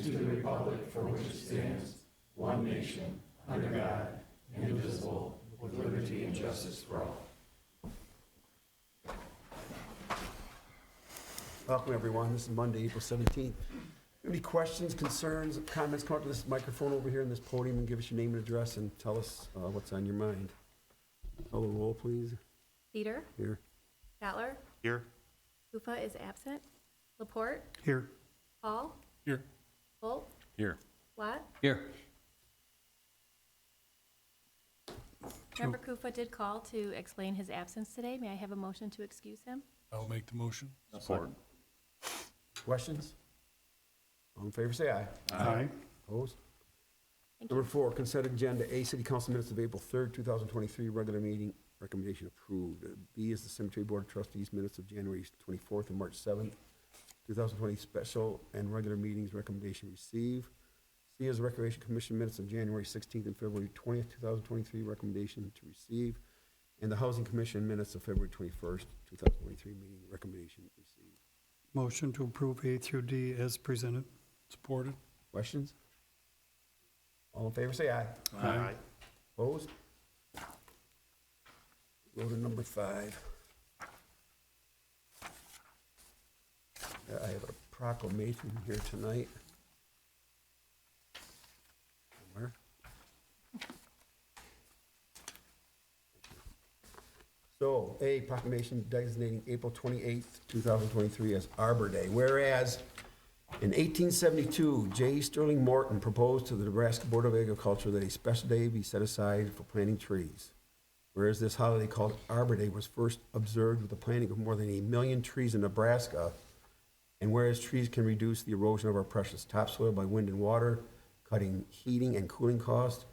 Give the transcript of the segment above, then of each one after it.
and to the republic for which it stands, one nation, under God, indivisible, with liberty and justice for all. Welcome, everyone. This is Monday, April 17th. Any questions, concerns, comments, come up to this microphone over here in this podium and give us your name and address and tell us what's on your mind. Call the roll, please. Peter, Here. Statler, Here. Kufa is absent. Laporte, Here. Paul, Here. Holt, Here. Watt. Here. Member Kufa did call to explain his absence today. May I have a motion to excuse him? I'll make the motion. Support. Questions? All in favor, say aye. Aye. Opposed? Thank Number you. 4, consent agenda. A, City Council minutes of April 3rd, 2023, regular meeting, recommendation approved. B is the Cemetery Board of Trustees minutes of January 24th and March 7th, 2020, special and regular meetings, recommendation received. C is the Recreation Commission minutes of January 16th and February 20th, 2023, recommendation to receive. And the Housing Commission minutes of February 21st, 2023, meeting, recommendation received. Motion to approve A through D as presented. Supported. Questions? All in favor, say aye. Aye. Opposed? Go to number 5. I have a proclamation here tonight. Somewhere. So, A, proclamation designating April 28th, 2023 as Arbor Day. Whereas in 1872, J. Sterling Morton proposed to the Nebraska Board of Agriculture that a special day be set aside for planting trees. Whereas this holiday called Arbor Day was first observed with the planting of more than 1 million trees in Nebraska, and whereas trees can reduce the erosion of our precious topsoil by wind and water, cutting heating and cooling costs,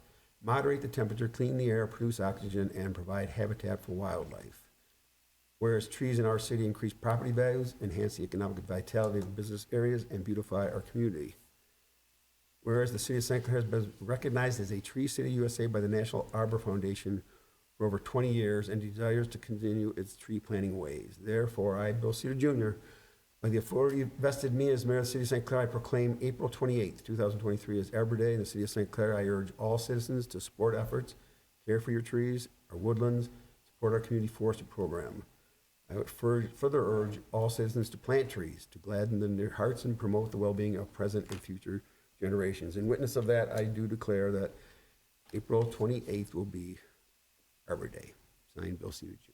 moderate the temperature, clean the air, produce oxygen, and provide habitat for wildlife. Whereas trees in our city increase property values, enhance the economic vitality of business areas, and beautify our community. Whereas the city of St. Clair has been recognized as a Tree City USA by the National Arbor Foundation for over 20 years and desires to continue its tree planting ways. Therefore, I, Bill Cedar Jr., by the authority vested in me as mayor of the city of St. Clair, I proclaim April 28th, 2023 as Arbor Day in the city of St. Clair. I urge all citizens to support efforts, care for your trees, our woodlands, support our community forestry program. I would further urge all citizens to plant trees, to gladden their hearts and promote the well-being of present and future generations. In witness of that, I do declare that April 28th will be Arbor Day. Signed, Bill Cedar Jr.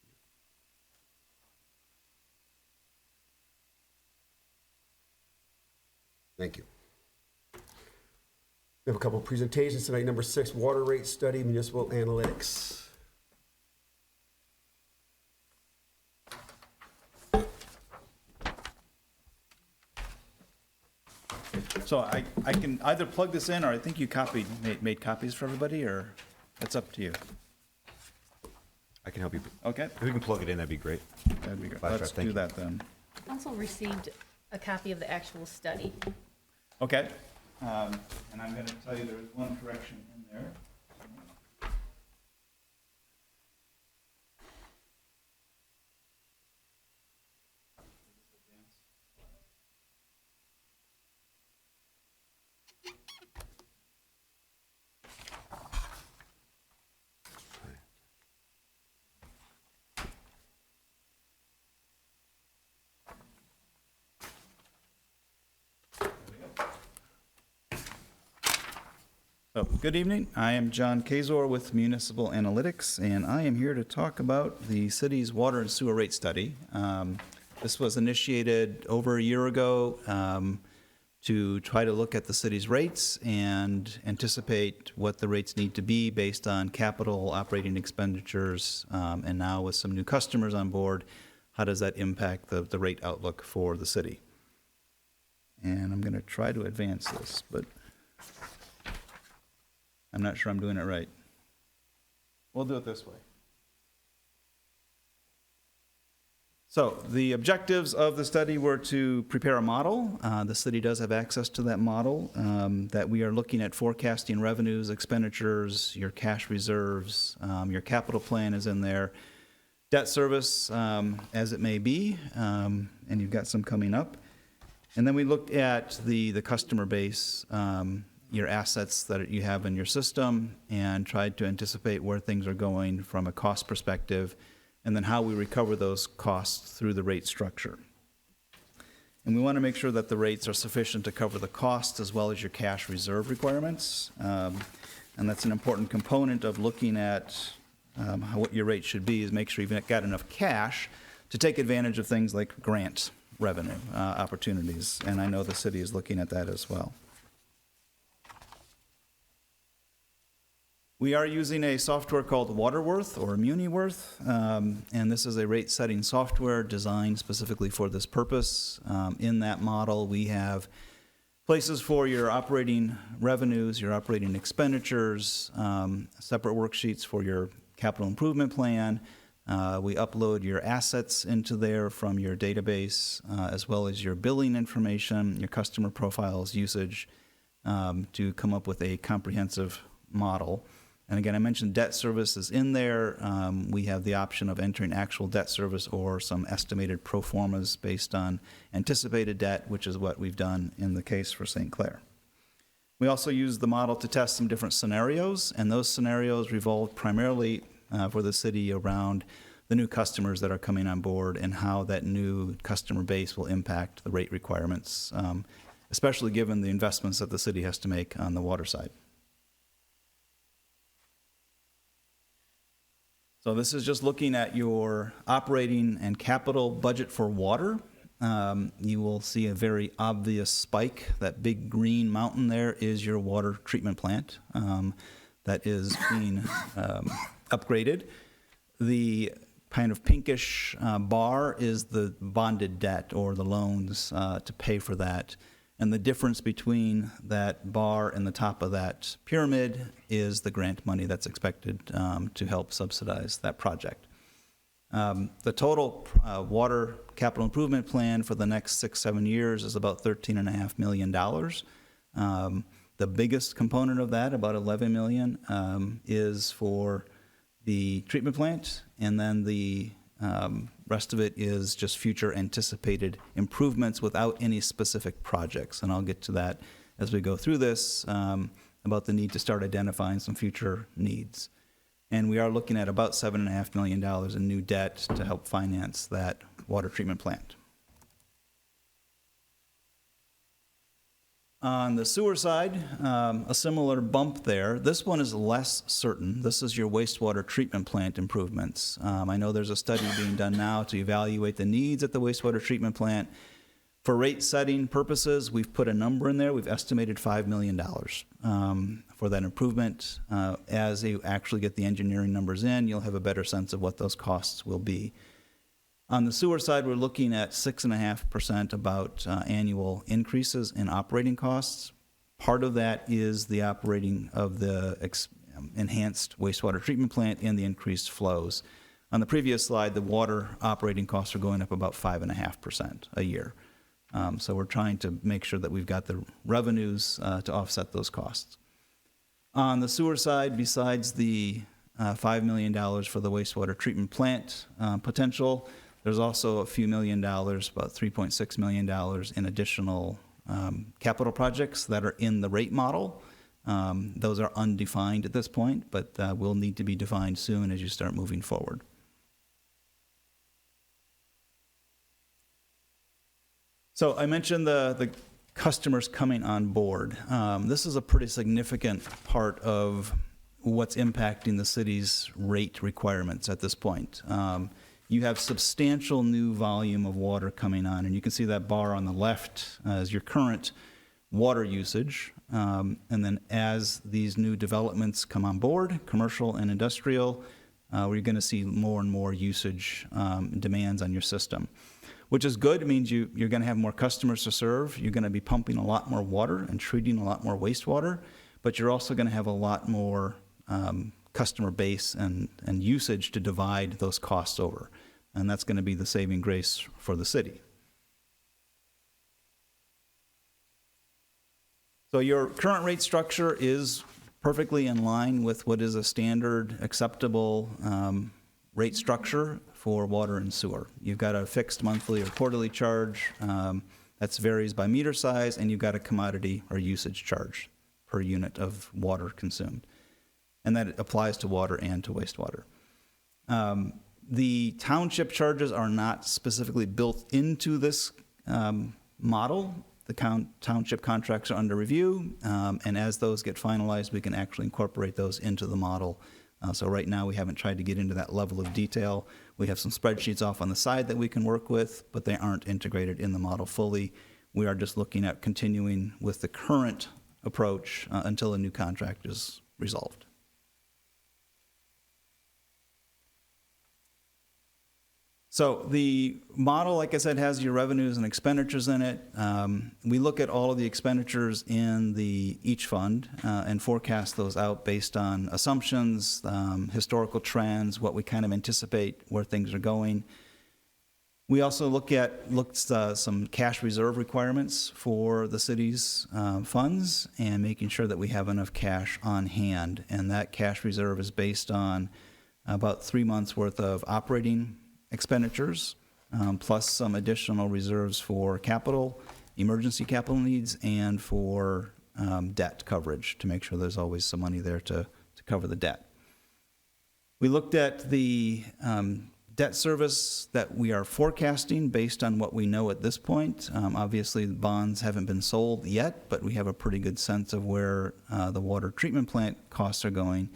Thank you. We have a couple of presentations tonight. Number 6, water rate study, municipal analytics. So I can either plug this in, or I think you made copies for everybody, or it's up to you. I can help you. Okay, If we can plug it in, that'd be great. that'd be great. Flash Let's drive, thank do you. that then. Council received a copy of the actual study. Okay, and I'm going to tell you there's one correction in there. So, good evening. I am John Kazor with Municipal Analytics, and I am here to talk about the city's water and sewer rate study. This was initiated over a year ago to try to look at the city's rates and anticipate what the rates need to be based on capital operating expenditures, and now with some new customers on board, how does that impact the rate outlook for the city? And I'm going to try to advance this, but I'm not sure I'm doing it right. We'll do it this way. So the objectives of the study were to prepare a model. The city does have access to that model, that we are looking at forecasting revenues, expenditures, your cash reserves, your capital plan is in there, debt service as it may be, and you've got some coming up. And then we looked at the customer base, your assets that you have in your system, and tried to anticipate where things are going from a cost perspective, and then how we recover those costs through the rate structure. And we want to make sure that the rates are sufficient to cover the costs as well as your cash reserve requirements. And that's an important component of looking at what your rate should be, is make sure you've got enough cash to take advantage of things like grant revenue opportunities. And I know the city is looking at that as well. We are using a software called Waterworth or MuniWorth, and this is a rate-setting software designed specifically for this purpose. In that model, we have places for your operating revenues, your operating expenditures, separate worksheets for your capital improvement plan. We upload your assets into there from your database, as well as your billing information, your customer profiles, usage, to come up with a comprehensive model. And again, I mentioned debt service is in there. We have the option of entering actual debt service or some estimated pro formas based on anticipated debt, which is what we've done in the case for St. Clair. We also use the model to test some different scenarios, and those scenarios revolve primarily for the city around the new customers that are coming on board and how that new customer base will impact the rate requirements, especially given the investments that the city has to make on the water side. So this is just looking at your operating and capital budget for water. You will see a very obvious spike. That big green mountain there is your water treatment plant that is being upgraded. The kind of pinkish bar is the bonded debt or the loans to pay for that. And the difference between that bar and the top of that pyramid is the grant money that's expected to help subsidize that project. The total water capital improvement plan for the next 6-7 years is about $13.5 million. The biggest component of that, about $11 million, is for the treatment plant, and then the rest of it is just future anticipated improvements without any specific projects. And I'll get to that as we go through this, about the need to start identifying some future needs. And we are looking at about $7.5 million in new debt to help finance that water treatment plant. On the sewer side, a similar bump there. This one is less certain. This is your wastewater treatment plant improvements. I know there's a study being done now to evaluate the needs at the wastewater treatment plant. For rate setting purposes, we've put a number in there. We've estimated $5 million for that improvement. As you actually get the engineering numbers in, you'll have a better sense of what those costs will be. On the sewer side, we're looking at 6.5% about annual increases in operating costs. Part of that is the operating of the enhanced wastewater treatment plant and the increased flows. On the previous slide, the water operating costs are going up about 5.5% a year. So we're trying to make sure that we've got the revenues to offset those costs. On the sewer side, besides the $5 million for the wastewater treatment plant potential, there's also a few $1 million, about $3.6 million in additional capital projects that are in the rate model. Those are undefined at this point, but will need to be defined soon as you start moving forward. So I mentioned the customers coming on board. This is a pretty significant part of what's impacting the city's rate requirements at this point. You have substantial new volume of water coming on, and you can see that bar on the left as your current water usage. And then as these new developments come on board, commercial and industrial, we're going to see more and more usage demands on your system, which is good. It means you're going to have more customers to serve. You're going to be pumping a lot more water and treating a lot more wastewater, but you're also going to have a lot more customer base and usage to divide those costs over. And that's going to be the saving grace for the city. So your current rate structure is perfectly in line with what is a standard acceptable rate structure for water and sewer. You've got a fixed monthly or quarterly charge. That varies by meter size, and you've got a commodity or usage charge per unit of water consumed. And that applies to water and to wastewater. The township charges are not specifically built into this model. The township contracts are under review, and as those get finalized, we can actually incorporate those into the model. So right now, we haven't tried to get into that level of detail. We have some spreadsheets off on the side that we can work with, but they aren't integrated in the model fully. We are just looking at continuing with the current approach until a new contract is resolved. So the model, like I said, has your revenues and expenditures in it. We look at all of the expenditures in each fund and forecast those out based on assumptions, historical trends, what we kind of anticipate where things are going. We also looked some cash reserve requirements for the city's funds and making sure that we have enough cash on hand. And that cash reserve is based on about 3 months worth of operating expenditures, plus some additional reserves for capital, emergency capital needs, and for debt coverage to make sure there's always some money there to cover the debt. We looked at the debt service that we are forecasting based on what we know at this point. Obviously, the bonds haven't been sold yet, but we have a pretty good sense of where the water treatment plant costs are going.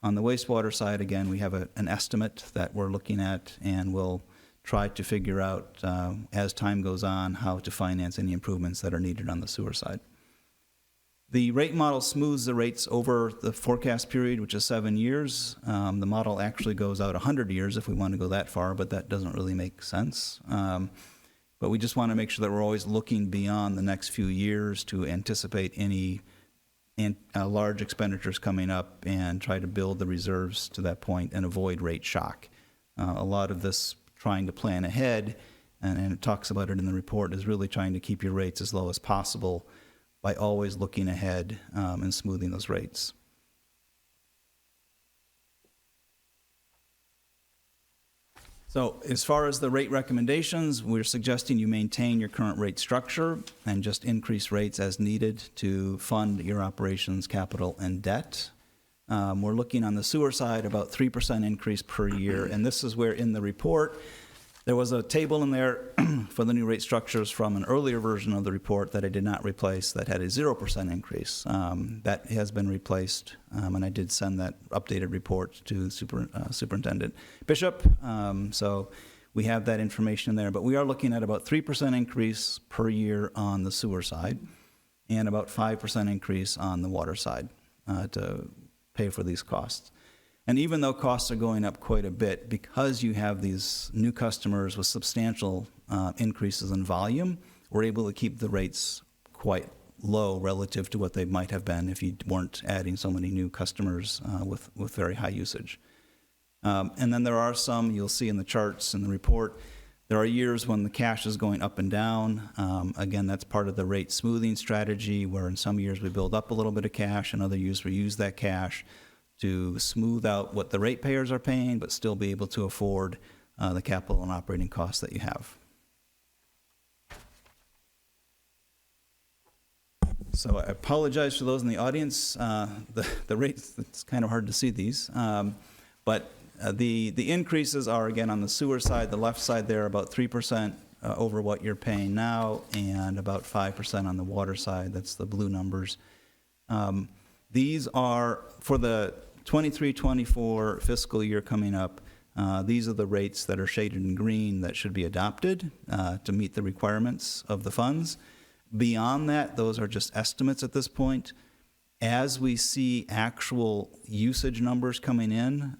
On the wastewater side, again, we have an estimate that we're looking at, and we'll try to figure out, as time goes on, how to finance any improvements that are needed on the sewer side. The rate model smooths the rates over the forecast period, which is 7 years. The model actually goes out 100 years if we want to go that far, but that doesn't really make sense. But we just want to make sure that we're always looking beyond the next few years to anticipate any large expenditures coming up and try to build the reserves to that point and avoid rate shock. A lot of this trying to plan ahead, and it talks about it in the report, is really trying to keep your rates as low as possible by always looking ahead and smoothing those rates. So as far as the rate recommendations, we're suggesting you maintain your current rate structure and just increase rates as needed to fund your operations, capital, and debt. We're looking on the sewer side about 3% increase per year, and this is where in the report there was a table in there for the new rate structures from an earlier version of the report that I did not replace that had a 0% increase. That has been replaced, and I did send that updated report to Superintendent Bishop. So we have that information in there, but we are looking at about 3% increase per year on the sewer side and about 5% increase on the water side to pay for these costs. And even though costs are going up quite a bit, because you have these new customers with substantial increases in volume, we're able to keep the rates quite low relative to what they might have been if you weren't adding so many new customers with very high usage. And then there are some, you'll see in the charts in the report, there are years when the cash is going up and down. Again, that's part of the rate smoothing strategy, where in some years we build up a little bit of cash, and other years we use that cash to smooth out what the ratepayers are paying, but still be able to afford the capital and operating costs that you have. So I apologize for those in the audience. The rates, it's kind of hard to see these. But the increases are, again, on the sewer side, the left side there, about 3% over what you're paying now, and about 5% on the water side. That's the blue numbers. These are for the 23-24 fiscal year coming up. These are the rates that are shaded in green that should be adopted to meet the requirements of the funds. Beyond that, those are just estimates at this point. As we see actual usage numbers coming in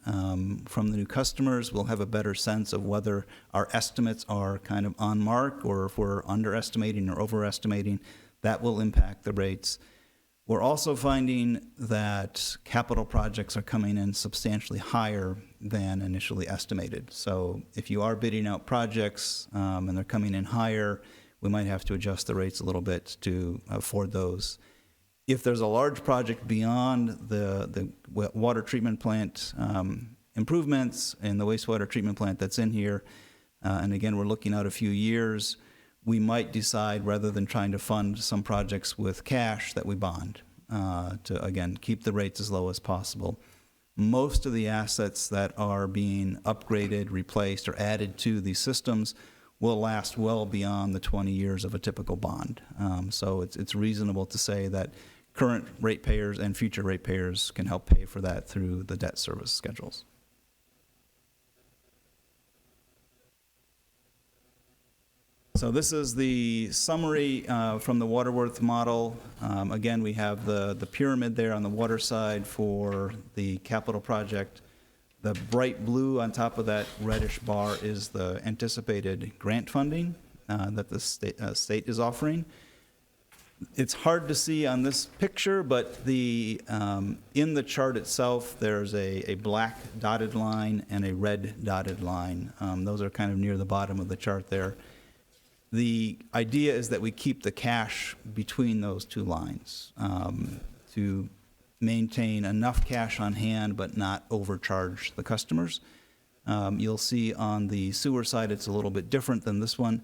from the new customers, we'll have a better sense of whether our estimates are kind of on mark or if we're underestimating or overestimating. That will impact the rates. We're also finding that capital projects are coming in substantially higher than initially estimated. So if you are bidding out projects and they're coming in higher, we might have to adjust the rates a little bit to afford those. If there's a large project beyond the water treatment plant improvements and the wastewater treatment plant that's in here, and again, we're looking out a few years, we might decide, rather than trying to fund some projects with cash, that we bond to, again, keep the rates as low as possible. Most of the assets that are being upgraded, replaced, or added to these systems will last well beyond the 20 years of a typical bond. So it's reasonable to say that current ratepayers and future ratepayers can help pay for that through the debt service schedules. So this is the summary from the Waterworth model. Again, we have the pyramid there on the water side for the capital project. The bright blue on top of that reddish bar is the anticipated grant funding that the state is offering. It's hard to see on this picture, but in the chart itself, there's a black dotted line and a red dotted line. Those are kind of near the bottom of the chart there. The idea is that we keep the cash between those two lines to maintain enough cash on hand but not overcharge the customers. You'll see on the sewer side it's a little bit different than this one,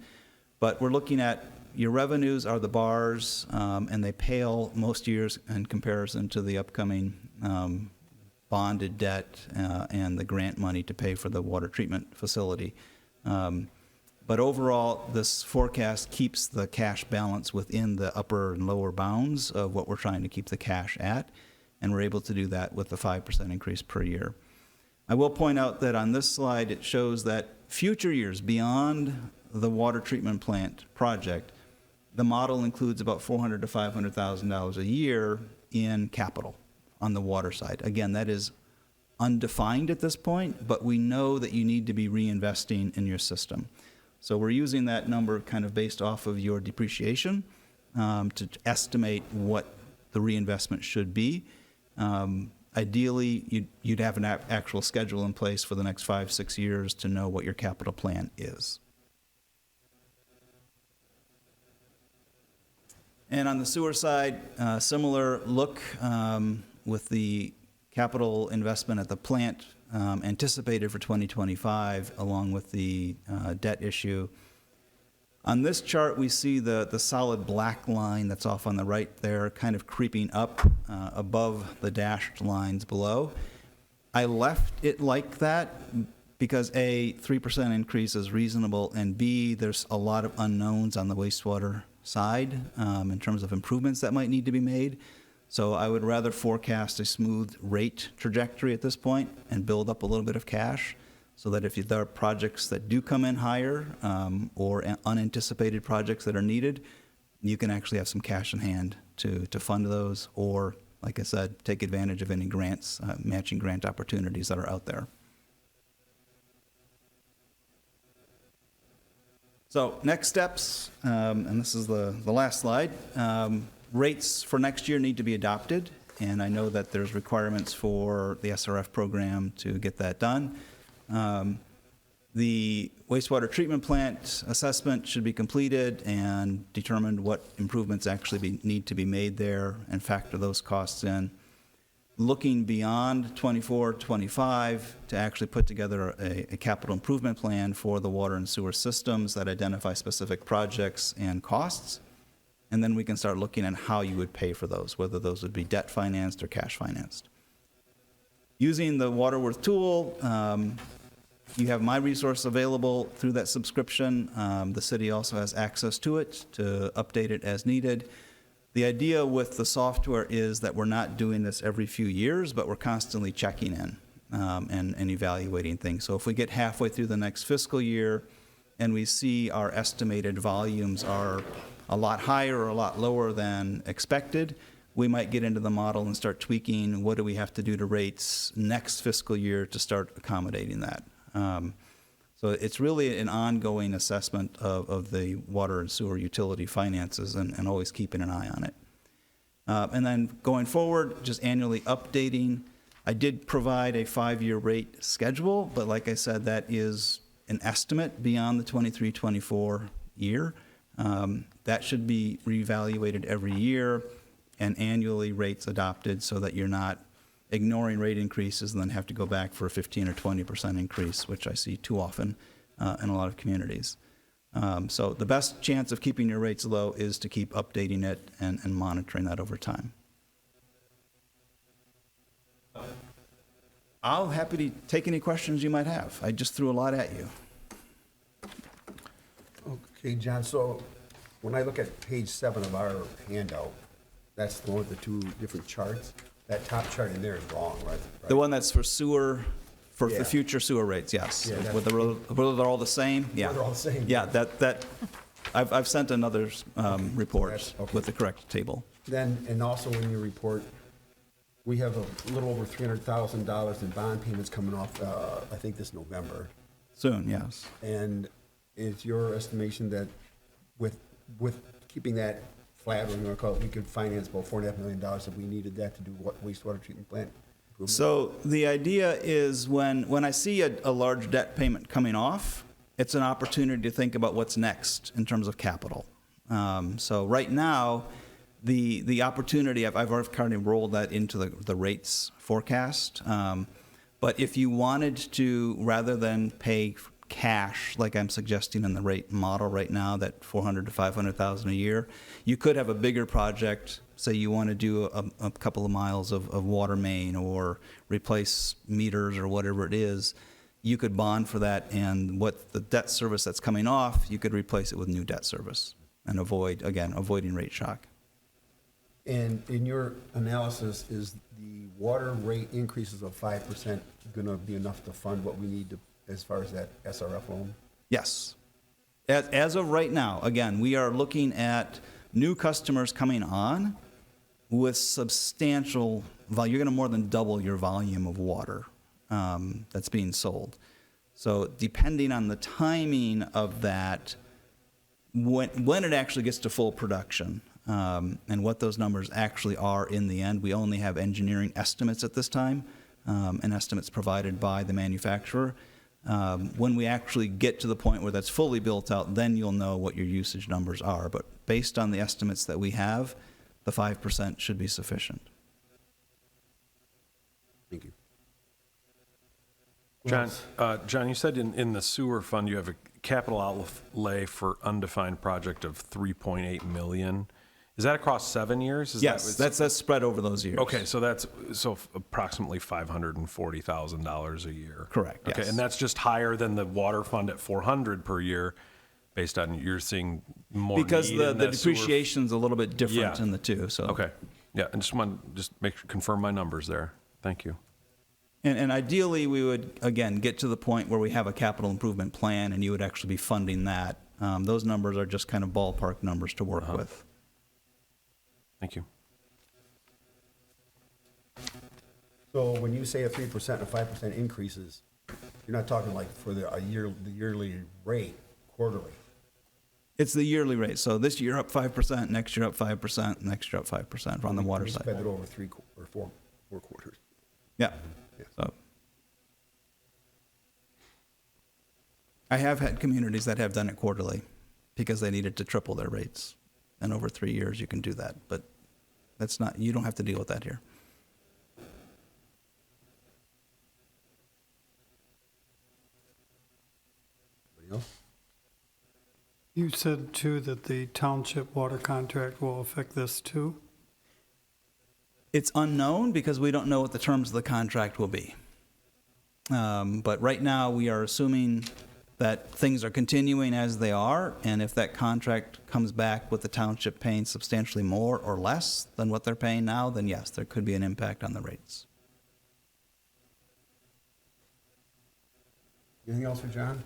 but we're looking at your revenues are the bars, and they pale most years in comparison to the upcoming bonded debt and the grant money to pay for the water treatment facility. But overall, this forecast keeps the cash balance within the upper and lower bounds of what we're trying to keep the cash at, and we're able to do that with the 5% increase per year. I will point out that on this slide, it shows that future years beyond the water treatment plant project, the model includes about $400,000 to $500,000 a year in capital on the water side. Again, that is undefined at this point, but we know that you need to be reinvesting in your system. So we're using that number kind of based off of your depreciation to estimate what the reinvestment should be. Ideally, you'd have an actual schedule in place for the next 5-6 years to know what your capital plan is. And on the sewer side, similar look with the capital investment at the plant anticipated for 2025, along with the debt issue. On this chart, we see the solid black line that's off on the right there, kind of creeping up above the dashed lines below. I left it like that because A, 3% increase is reasonable, and B, there's a lot of unknowns on the wastewater side in terms of improvements that might need to be made. So I would rather forecast a smooth rate trajectory at this point and build up a little bit of cash so that if there are projects that do come in higher or unanticipated projects that are needed, you can actually have some cash in hand to fund those, or, like I said, take advantage of any grants, matching grant opportunities that are out there. So next steps, and this is the last slide. Rates for next year need to be adopted, and I know that there's requirements for the SRF program to get that done. The wastewater treatment plant assessment should be completed and determined what improvements actually need to be made there and factor those costs in. Looking beyond 24-25 to actually put together a capital improvement plan for the water and sewer systems that identify specific projects and costs. And then we can start looking at how you would pay for those, whether those would be debt financed or cash financed. Using the Waterworth tool, you have my resource available through that subscription. The city also has access to it to update it as needed. The idea with the software is that we're not doing this every few years, but we're constantly checking in and evaluating things. So if we get halfway through the next fiscal year and we see our estimated volumes are a lot higher or a lot lower than expected, we might get into the model and start tweaking what do we have to do to rates next fiscal year to start accommodating that. So it's really an ongoing assessment of the water and sewer utility finances and always keeping an eye on it. And then going forward, just annually updating. I did provide a 5-year rate schedule, but like I said, that is an estimate beyond the 23-24 year. That should be reevaluated every year and annually rates adopted so that you're not ignoring rate increases and then have to go back for a 15 or 20% increase, which I see too often in a lot of communities. So the best chance of keeping your rates low is to keep updating it and monitoring that over time. I'll happy to take any questions you might have. I just threw a lot at you. Okay, John, so when I look at page 7 of our handout, that's the one with the 2 different charts. That top chart in there is wrong, right? The one that's for sewer, for Yeah. the future sewer rates, yes. Yeah, that's- Whether they're all the same, yeah. Whether they're all the same. Yeah, I've sent another report That's- okay. with the correct table. Then, and also in your report, we have a little over $300,000 in bond payments coming off, I think this November. Soon, yes. And is your estimation that with keeping that flat, we're gonna call it, we could finance about $4.5 million if we needed that to do what wastewater treatment plant improvement? So the idea is when I see a large debt payment coming off, it's an opportunity to think about what's next in terms of capital. So right now, the opportunity, I've already rolled that into the rates forecast. But if you wanted to, rather than pay cash, like I'm suggesting in the rate model right now, that $400,000 to $500,000 a year, you could have a bigger project. Say you want to do a couple of miles of water main or replace meters or whatever it is. You could bond for that, and what the debt service that's coming off, you could replace it with new debt service and avoiding rate shock. And in your analysis, is the water rate increases of 5% gonna be enough to fund what we need to, as far as that SRF loan? Yes. As of right now, again, we are looking at new customers coming on with substantial volume. You're going to more than double your volume of water that's being sold. So depending on the timing of that, when it actually gets to full production, and what those numbers actually are in the end, we only have engineering estimates at this time, and estimates provided by the manufacturer. When we actually get to the point where that's fully built out, then you'll know what your usage numbers are. But based on the estimates that we have, the 5% should be sufficient. Thank you. John, you said in the sewer fund, you have a capital outlay for undefined project of 3.8 million. Is that across 7 years? Yes, that's spread over those years. Okay, so that's approximately $540,000 a year. Correct, Okay, yes. and that's just higher than the water fund at 400 per year, based on you're seeing more Because need the in that sewer. depreciation's a little bit different Yeah. in the two. So Okay, yeah, and confirm my numbers there. Thank you. And ideally, we would, again, get to the point where we have a capital improvement plan and you would actually be funding that. Those numbers are just kind of ballpark numbers to work with. Thank you. So when you say a 3% and 5% increases, you're not talking like for the yearly rate, quarterly? It's the yearly rate. So this year up 5%, next year up 5%, next year up 5% on the water We side. spread it over 3 or 4 quarters. Yeah. So I have had communities that have done it quarterly because they needed to triple their rates. And over 3 years, you can do that. But that's not, you don't have to deal with that here. Anybody else? You said too that the township water contract will affect this too? It's unknown because we don't know what the terms of the contract will be. But right now, we are assuming that things are continuing as they are, and if that contract comes back with the township paying substantially more or less than what they're paying now, then yes, there could be an impact on the rates. Anything else for John?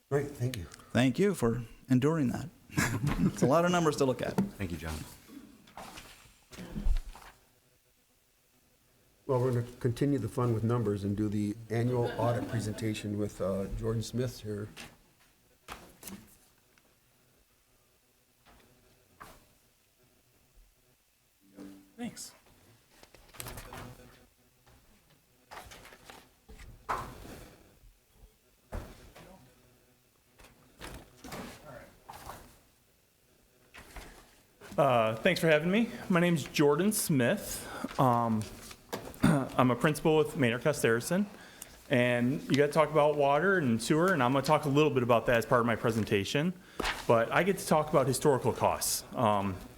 Great, thank you. Thank you for enduring that. It's a lot of numbers to look at. Thank you, John. Well, we're going to continue the fun with numbers and do the annual audit presentation with Jordan Smith here. Thanks. Thanks for having me. My name's Jordan Smith. I'm a principal with Maynard Costerison, And you got to talk about water and sewer, and I'm going to talk a little bit about that as part of my presentation. But I get to talk about historical costs.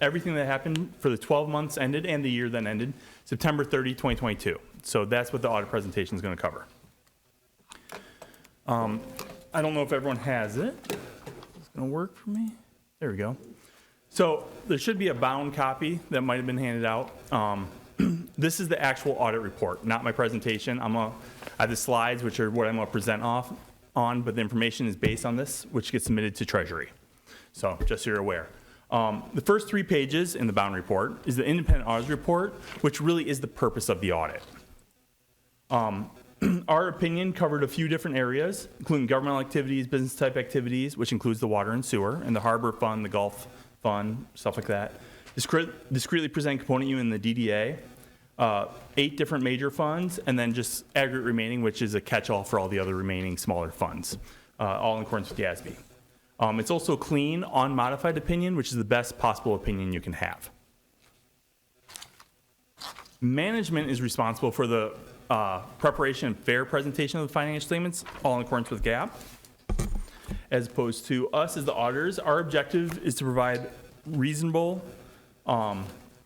Everything that happened for the 12 months ended and the year then ended, September 30, 2022. So that's what the audit presentation is going to cover. I don't know if everyone has it. It's going to work for me. There we go. So there should be a bound copy that might have been handed out. This is the actual audit report, not my presentation. I have the slides, which are what I'm going to present on, but the information is based on this, which gets submitted to Treasury. So just so you're aware. The first 3 pages in the bound report is the independent auditor's report, which really is the purpose of the audit. Our opinion covered a few different areas, including governmental activities, business type activities, which includes the water and sewer, and the harbor fund, the Gulf fund, stuff like that. Discreetly present component U in the DDA, 8 different major funds, and then just aggregate remaining, which is a catch-all for all the other remaining smaller funds, all in accordance with GASB. It's also clean, unmodified opinion, which is the best possible opinion you can have. Management is responsible for the preparation and fair presentation of the financial statements, all in accordance with GAAP. As opposed to us as the auditors, our objective is to provide reasonable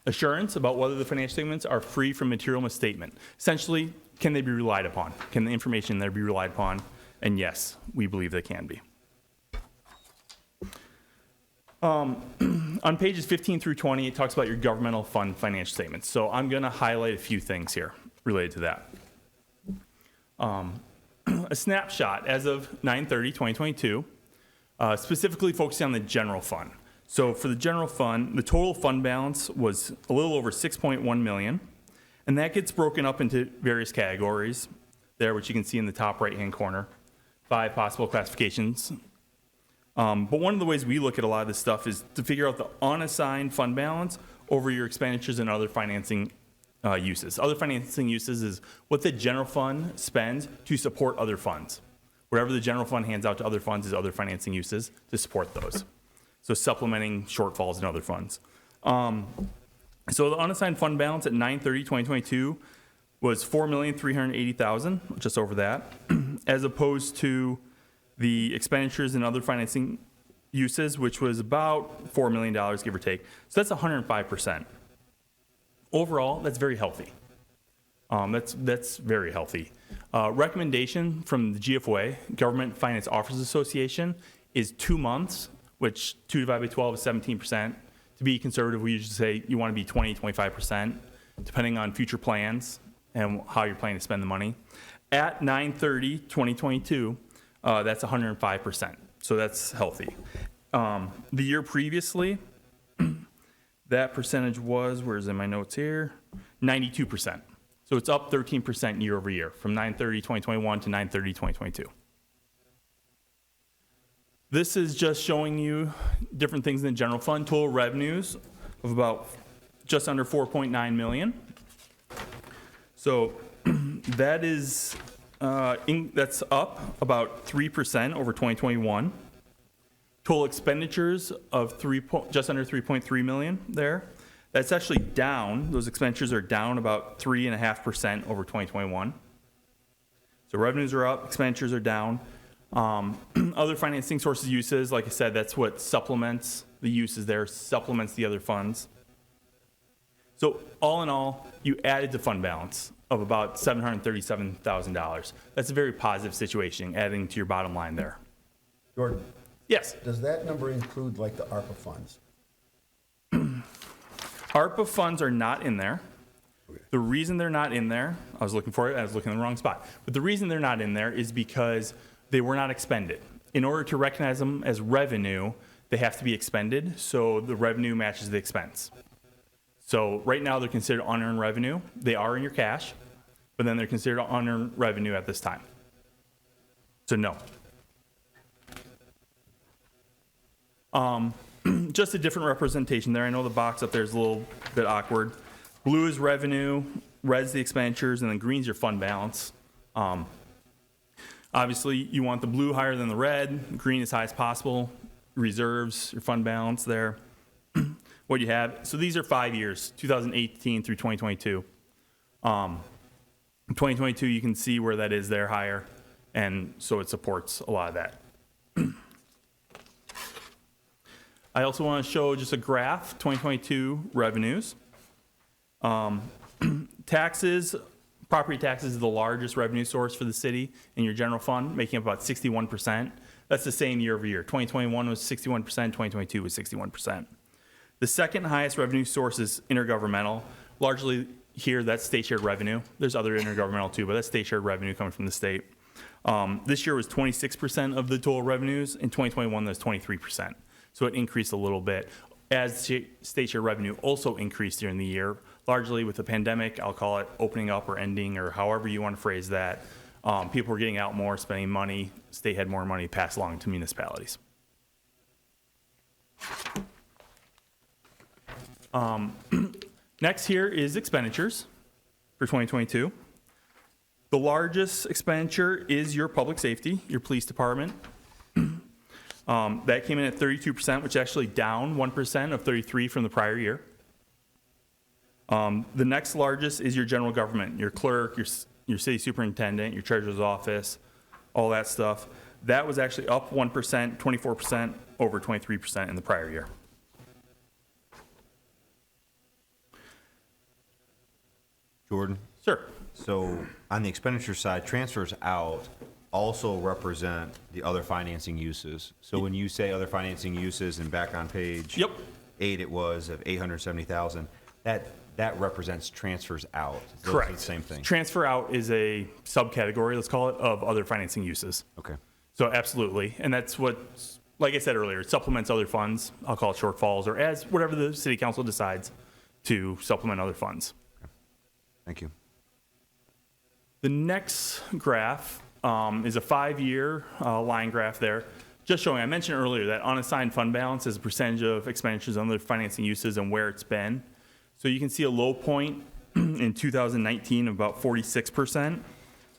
assurance about whether the financial statements are free from material misstatement. Essentially, can they be relied upon? Can the information there be relied upon? And yes, we believe they can be. On pages 15 through 20, it talks about your governmental fund financial statements. So I'm going to highlight a few things here related to that. A snapshot as of 9/30/2022, specifically focusing on the general fund. So for the general fund, the total fund balance was a little over 6.1 million, and that gets broken up into various categories there, which you can see in the top right-hand corner, 5 possible classifications. But one of the ways we look at a lot of this stuff is to figure out the unassigned fund balance over your expenditures and other financing uses. Other financing uses is what the general fund spends to support other funds. Whatever the general fund hands out to other funds is other financing uses to support those. So supplementing shortfalls in other funds. So the unassigned fund balance at 9/30/2022 was $4,380,000, just over that, as opposed to the expenditures and other financing uses, which was about $4 million, give or take. So that's 105%. Overall, that's very healthy. That's very healthy. Recommendation from the GFOA, Government Finance Officers Association, is 2 months, which 2 divided by 12 is 17%. To be conservative, we usually say you want to be 20, 25%, depending on future plans and how you're planning to spend the money. At 9/30/2022, that's 105%. So that's healthy. The year previously, that percentage was, where's in my notes here, 92%. So it's up 13% year over year, from 9/30/2021 to 9/30/2022. This is just showing you different things in the general fund. Total revenues of about just under 4.9 million. So that is that's up about 3% over 2021. Total expenditures of just under 3.3 million there. That's actually down. Those expenditures are down about 3.5% over 2021. So revenues are up, expenditures are down. Other financing sources uses, like I said, that's what supplements the uses there, supplements the other funds. So all in all, you added to fund balance of about $737,000. That's a very positive situation, adding to your bottom line there. Jordan, Yes. does that number include like the ARPA funds? ARPA funds are not in there. The reason they're not in there, I was looking for it, I was looking in the wrong spot. But the reason they're not in there is because they were not expended. In order to recognize them as revenue, they have to be expended, so the revenue matches the expense. So right now they're considered unearned revenue. They are in your cash, but then they're considered unearned revenue at this time. So no. Just a different representation there. I know the box up there is a little bit awkward. Blue is revenue, red's the expenditures, and then green's your fund balance. Obviously, you want the blue higher than the red, green as high as possible, reserves, your fund balance there. What you have, so these are 5 years, 2018 through 2022. In 2022, you can see where that is there higher, and so it supports a lot of that. I also want to show just a graph, 2022 revenues. Taxes, property taxes is the largest revenue source for the city in your general fund, making up about 61%. That's the same year over year. 2021 was 61%, 2022 was 61%. The second highest revenue source is intergovernmental. Largely here, that's state shared revenue. There's other intergovernmental too, but that's state shared revenue coming from the state. This year was 26% of the total revenues. In 2021, that's 23%. So it increased a little bit. As state share revenue also increased during the year, largely with the pandemic, I'll call it opening up or ending, or however you want to phrase that. People were getting out more, spending money. State had more money passed along to municipalities. Next here is expenditures for 2022. The largest expenditure is your public safety, your police department. That came in at 32%, which is actually down 1% of 33 from the prior year. The next largest is your general government, your clerk, your city superintendent, your treasurer's office, all that stuff. That was actually up 1%, 24% over 23% in the prior year. Jordan? Sure. So on the expenditure side, transfers out also represent the other financing uses. So when you say other financing uses and back on page Yep. 8, it was of 870,000, that represents transfers out. Those Correct. are the same thing. Transfer out is a subcategory, let's call it, of other financing uses. Okay. So absolutely. And that's what, like I said earlier, it supplements other funds. I'll call it shortfalls, or as whatever the city council decides to supplement other funds. Thank you. The next graph is a 5-year line graph there, just showing, I mentioned earlier, that unassigned fund balance is a percentage of expenditures on other financing uses and where it's been. So you can see a low point in 2019 of about 46%,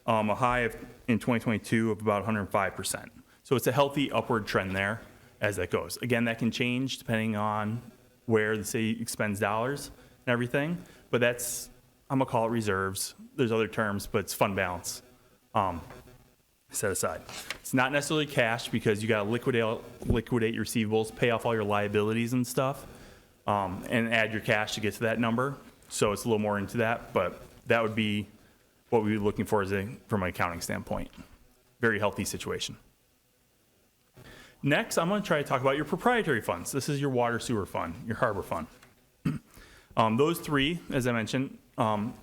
a high in 2022 of about 105%. So it's a healthy upward trend there as that goes. Again, that can change depending on where the city expends dollars and everything, but that's, I'm gonna call it reserves. There's other terms, but it's fund balance set aside. It's not necessarily cash because you gotta liquidate your receivables, pay off all your liabilities and stuff, and add your cash to get to that number. So it's a little more into that, but that would be what we'd be looking for from an accounting standpoint. Very healthy situation. Next, I'm gonna try to talk about your proprietary funds. This is your water sewer fund, your harbor fund. Those three, as I mentioned,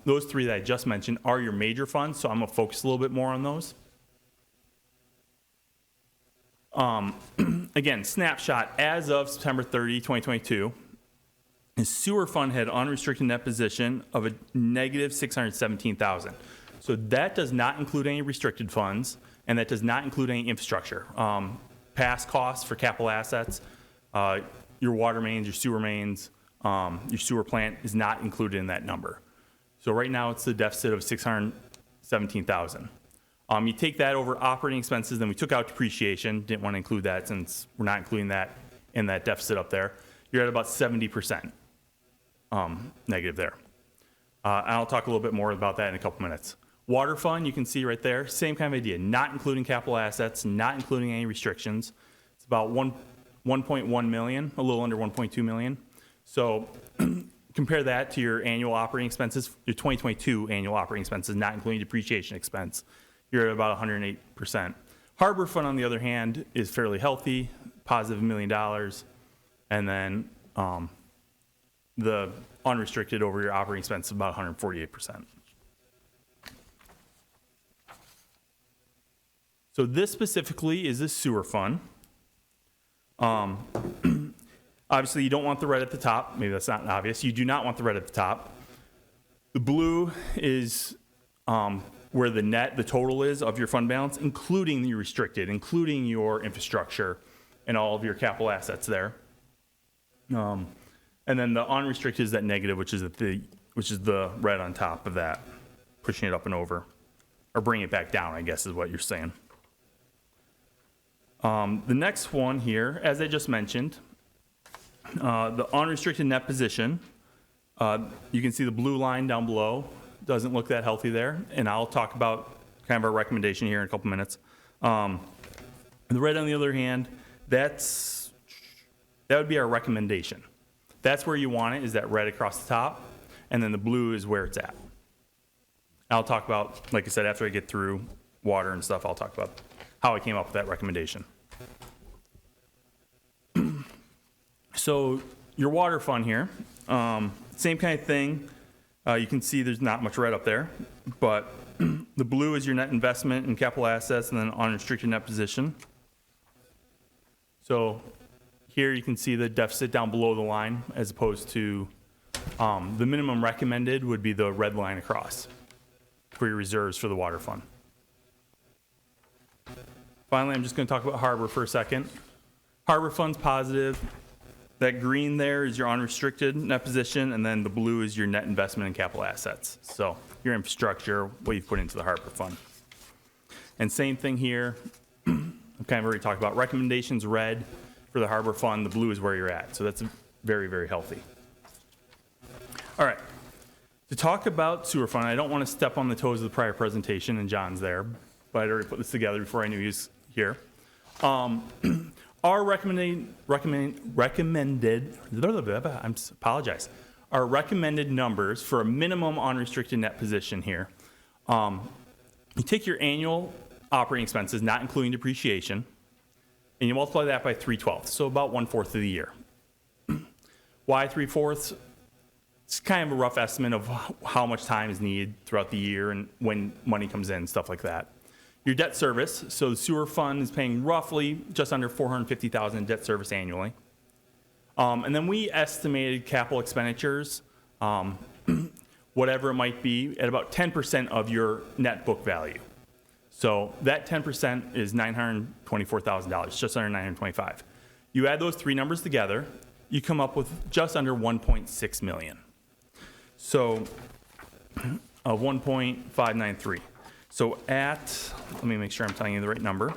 those three that I just mentioned are your major funds, so I'm gonna focus a little bit more on those. Again, snapshot as of September 30, 2022, the sewer fund had unrestricted net position of a negative 617,000. So that does not include any restricted funds, and that does not include any infrastructure. Past costs for capital assets, your water mains, your sewer mains, your sewer plant is not included in that number. So right now it's the deficit of 617,000. You take that over operating expenses, then we took out depreciation, didn't want to include that since we're not including that in that deficit up there. You're at about 70% negative there. I'll talk a little bit more about that in a couple minutes. Water fund, you can see right there, same kind of idea, not including capital assets, not including any restrictions. It's about 1.1 million, a little under 1.2 million. So compare that to your annual operating expenses, your 2022 annual operating expenses, not including depreciation expense. You're at about 108%. Harbor fund, on the other hand, is fairly healthy, positive $1 million. And then the unrestricted over your operating expense is about 148%. So this specifically is a sewer fund. Obviously, you don't want the red at the top. Maybe that's not obvious. You do not want the red at the top. The blue is where the total is of your fund balance, including the restricted, including your infrastructure and all of your capital assets there. And then the unrestricted is that negative, which is the red on top of that, pushing it up and over, or bringing it back down, I guess is what you're saying. The next one here, as I just mentioned, the unrestricted net position, you can see the blue line down below. doesn't look that healthy there, and I'll talk about kind of our recommendation here in a couple minutes. The red, on the other hand, that would be our recommendation. That's where you want it, is that red across the top, and then the blue is where it's at. I'll talk about, like I said, after I get through water and stuff, I'll talk about how I came up with that recommendation. So your water fund here, same kind of thing. You can see there's not much red up there, but the blue is your net investment in capital assets and then unrestricted net position. So here you can see the deficit down below the line as opposed to the minimum recommended would be the red line across for your reserves for the water fund. Finally, I'm just going to talk about harbor for a second. Harbor fund's positive. That green there is your unrestricted net position, and then the blue is your net investment in capital assets. So your infrastructure, what you've put into the harbor fund. And same thing here. I've kind of already talked about recommendations, red for the harbor fund, the blue is where you're at. So that's very, very healthy. All right. To talk about sewer fund, I don't want to step on the toes of the prior presentation, and John's there, but I'd already put this together before I knew he was here. Our recommended, our recommended numbers for a minimum unrestricted net position here. You take your annual operating expenses, not including depreciation, and you multiply that by 3/12, so about 1/4 of the year. Why 3/4? It's kind of a rough estimate of how much time is needed throughout the year and when money comes in, stuff like that. Your debt service, so the sewer fund is paying roughly just under $450,000 in debt service annually. And then we estimated capital expenditures, whatever it might be, at about 10% of your net book value. So that 10% is $924,000, just under $925,000. You add those three numbers together, you come up with just under $1.6 million. So 1.593. So let me make sure I'm telling you the right number.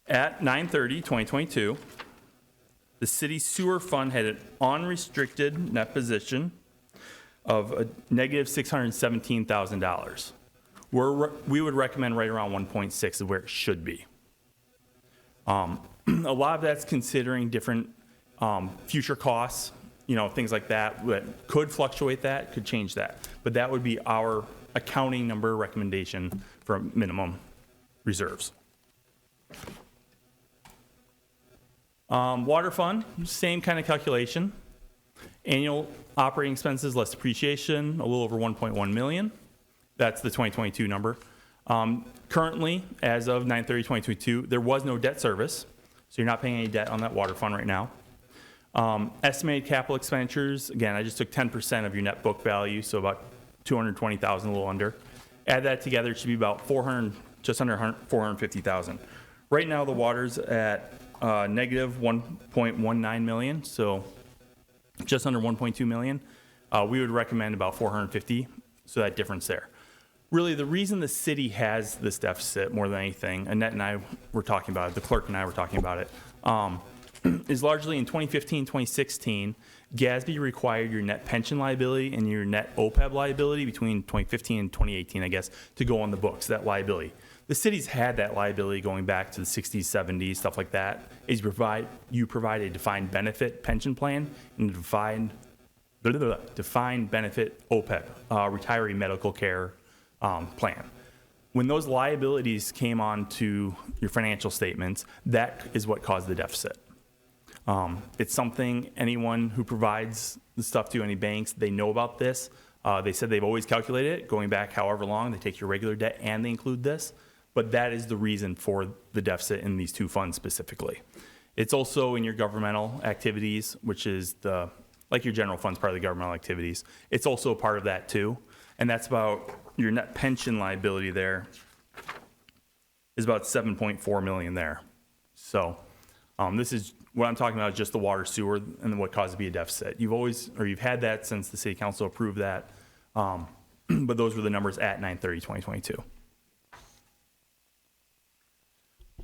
At 9/30/2022, the city sewer fund had an unrestricted net position of a negative $617,000. We would recommend right around 1.6 is where it should be. A lot of that's considering different future costs, things like that could fluctuate that, could change that. But that would be our accounting number recommendation for minimum reserves. Water fund, same kind of calculation. Annual operating expenses less depreciation, a little over 1.1 million. That's the 2022 number. Currently, as of 9/30/2022, there was no debt service, so you're not paying any debt on that water fund right now. Estimated capital expenditures, again, I just took 10% of your net book value, so about $220,000, a little under. Add that together, it should be about just under $450,000. Right now, the water's at negative 1.19 million, so just under 1.2 million. We would recommend about 450, so that difference there. Really, the reason the city has this deficit more than anything, Annette and I were talking about it, the clerk and I were talking about it, is largely in 2015, 2016, GASB required your net pension liability and your net OPEB liability between 2015 and 2018, I guess, to go on the books, that liability. The city's had that liability going back to the 60s, 70s, stuff like that. You provide a defined benefit pension plan and a defined benefit OPEB, retiree medical care plan. When those liabilities came onto your financial statements, that is what caused the deficit. It's something anyone who provides the stuff to any banks, they know about this. They said they've always calculated it, going back however long. They take your regular debt and they include this. But that is the reason for the deficit in these two funds specifically. It's also in your governmental activities, which is like your general fund's part of the governmental activities. It's also a part of that too. And that's about your net pension liability there is about 7.4 million there. So this is what I'm talking about, just the water sewer and what caused it to be a deficit. You've had that since the city council approved that. But those were the numbers at 9/30/2022.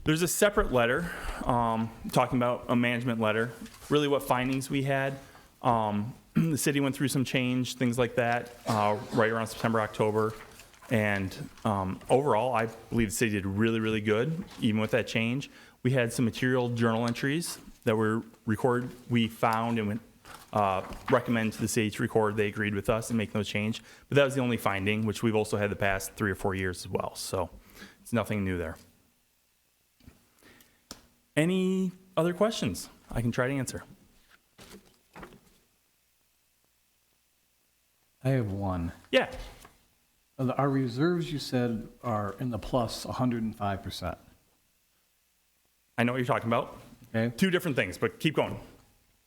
There's a separate letter talking about a management letter, really what findings we had. The city went through some change, things like that, right around September, October. And overall, I believe the city did really, really good, even with that change. We had some material journal entries that were recorded. We found and recommend to the city to record. They agreed with us and make no change. But that was the only finding, which we've also had the past 3 or 4 years as well. So it's nothing new there. Any other questions I can try to answer? I have one. Yeah. Our reserves, you said, are in the plus 105%. I know what you're talking about. Okay. 2 different things, but keep going.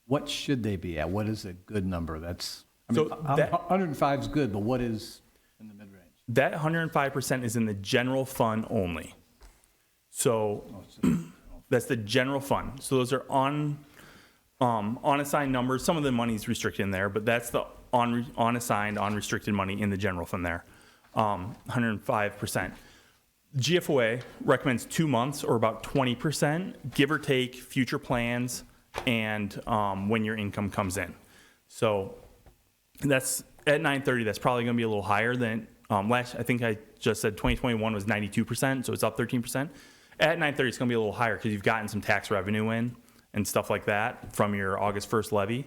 What should they be at? What is a good number? That's, I So mean, that- 105 is good, but what is in the mid-range? That 105% is in the general fund only. So that's the general fund. So those are unassigned numbers. Some of the money is restricted in there, but that's the unassigned, unrestricted money in the general fund there. 105%. GFOA recommends 2 months or about 20%, give or take future plans and when your income comes in. So that's at 9/30, that's probably going to be a little higher than last. I think I just said 2021 was 92%, so it's up 13%. At 9/30, it's going to be a little higher because you've gotten some tax revenue in and stuff like that from your August 1st levy.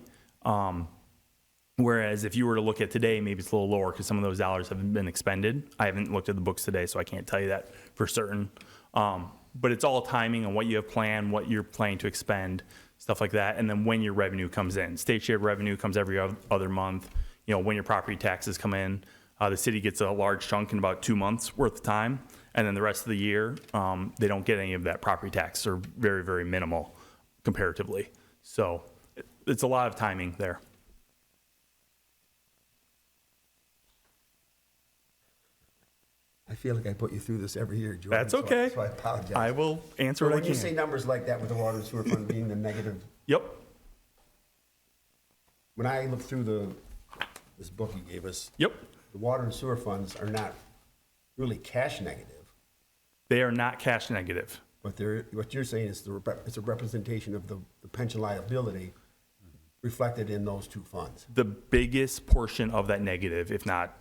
Whereas if you were to look at today, maybe it's a little lower because some of those dollars haven't been expended. I haven't looked at the books today, so I can't tell you that for certain. But it's all timing on what you have planned, what you're planning to expend, stuff like that, and then when your revenue comes in. State shared revenue comes every other month. You know, when your property taxes come in, the city gets a large chunk in about 2 months worth of time, and then the rest of the year, they don't get any of that property tax, or very, very minimal comparatively. So it's a lot of timing there. I feel like I put you through this every year, Jordan. That's okay. So I apologize. I will answer So what I when you can. say numbers like that with the water and sewer fund being the negative, Yep. when I look through this book you gave us, Yep. the water and sewer funds are not really cash negative, They are not cash negative. but what you're saying is it's a representation of the pension liability reflected in those 2 funds. The biggest portion of that negative, if not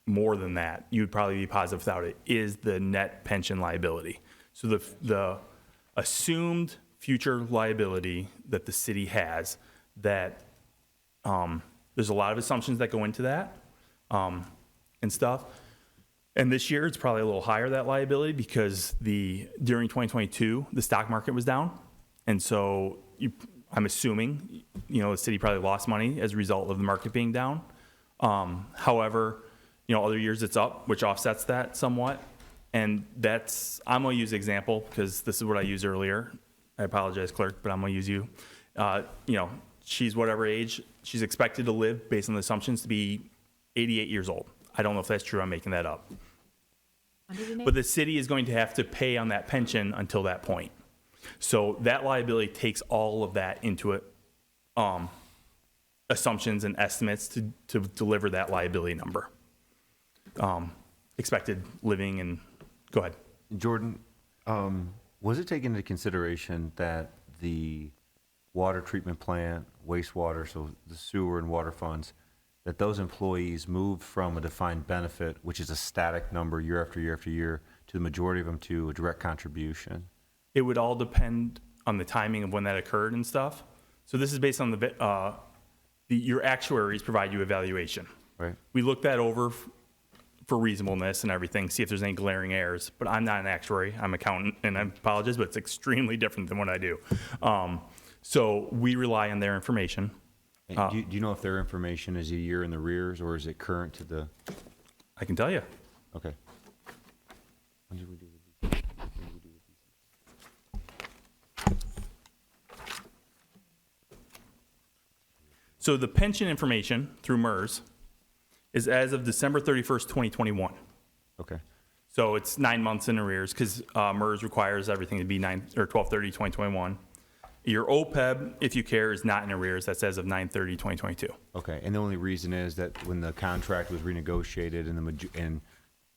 more than that, you'd probably be positive without it, is the net pension liability. So the assumed future liability that the city has, that there's a lot of assumptions that go into that and stuff. And this year, it's probably a little higher, that liability, because during 2022, the stock market was down. And so I'm assuming, the city probably lost money as a result of the market being down. However, other years it's up, which offsets that somewhat. And I'm going to use the example because this is what I used earlier. I apologize, clerk, but I'm going to use you. She's whatever age, she's expected to live based on the assumptions to be 88 years old. I don't know if that's true. I'm making that up. But the city is going to have to pay on that pension until that point. So that liability takes all of that into it, assumptions and estimates to deliver that liability number. Expected living and go ahead. Jordan, was it taken into consideration that the water treatment plant, wastewater, so the sewer and water funds, that those employees moved from a defined benefit, which is a static number year after year after year, to the majority of them to a direct contribution? It would all depend on the timing of when that occurred and stuff. So this is based on your actuaries provide you evaluation. Right. We looked that over for reasonableness and everything, see if there's any glaring errors. But I'm not an actuary. I'm an accountant, and I apologize, but it's extremely different than what I do. So we rely on their information. And do you know if their information is a year in the rears, or is it current to the? I can tell you. Okay. When did we do with So the pension information through MERS is as of December 31st, 2021. Okay. So it's 9 months in arrears because MERS requires everything to be 12/30/2021. Your OPEB, if you care, is not in arrears. That's as of 9/30/2022. Okay, and the only reason is that when the contract was renegotiated and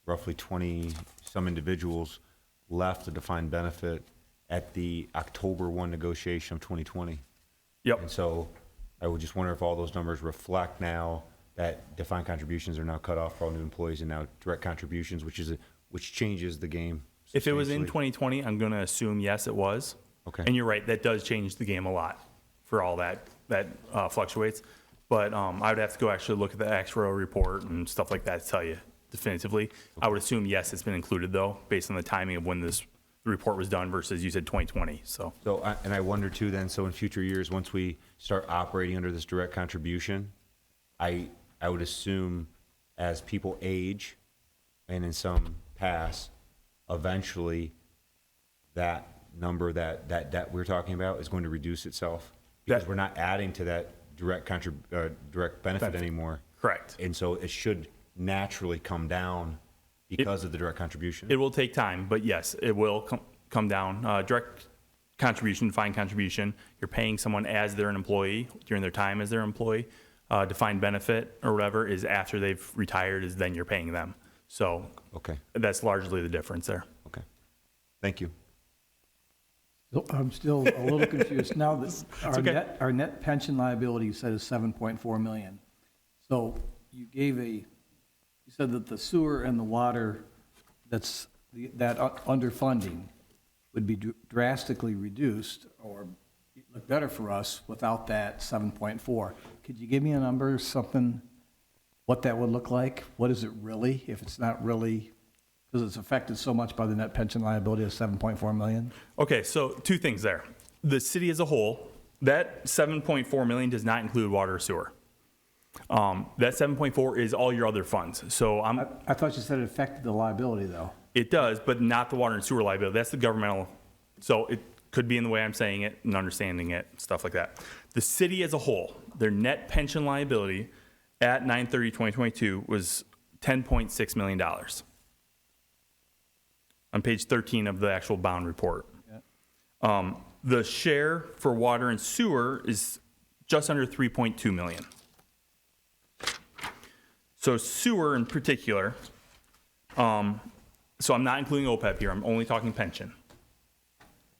roughly 20-some individuals left the defined benefit at the October 1 negotiation of 2020. Yep. And so I would just wonder if all those numbers reflect now that defined contributions are now cut off for all new employees and now direct contributions, which changes the game. If it was in substantially. 2020, I'm going to assume yes, it was. Okay. And you're right, that does change the game a lot for all that fluctuates. But I would have to go actually look at the actuarial report and stuff like that to tell you definitively. I would assume yes, it's been included though, based on the timing of when the report was done versus you said 2020. So And I wonder too then, so in future years, once we start operating under this direct contribution, I would assume as people age and in some pass, eventually that number that we're talking about is going to reduce itself because we're not adding to that direct benefit anymore. correct. And so it should naturally come down because of the direct contribution. It will take time, but yes, it will come down. Direct contribution, defined contribution, you're paying someone as their employee during their time as their employee. Defined benefit or whatever is after they've retired is then you're paying them. So Okay, that's largely the difference there. okay. Thank you. I'm still a little confused. Now, okay. our net pension liability, you said, is 7.4 million. So you said that the sewer and the water, that underfunding would be drastically reduced or look better for us without that 7.4. Could you give me a number, something, what that would look like? What is it really, if it's not really, because it's affected so much by the net pension liability of 7.4 million? Okay, so two things there. The city as a whole, that 7.4 million does not include water or sewer. That 7.4 is all your other funds. So I thought you said it affected the liability, though. it does, but not the water and sewer liability. That's the governmental. So it could be in the way I'm saying it and understanding it, stuff like that. The city as a whole, their net pension liability at 9/30/2022 was $10.6 million. On page 13 of the actual bond report. Yeah. The share for water and sewer is just under 3.2 million. So sewer in particular, so I'm not including OPEB here, I'm only talking pension,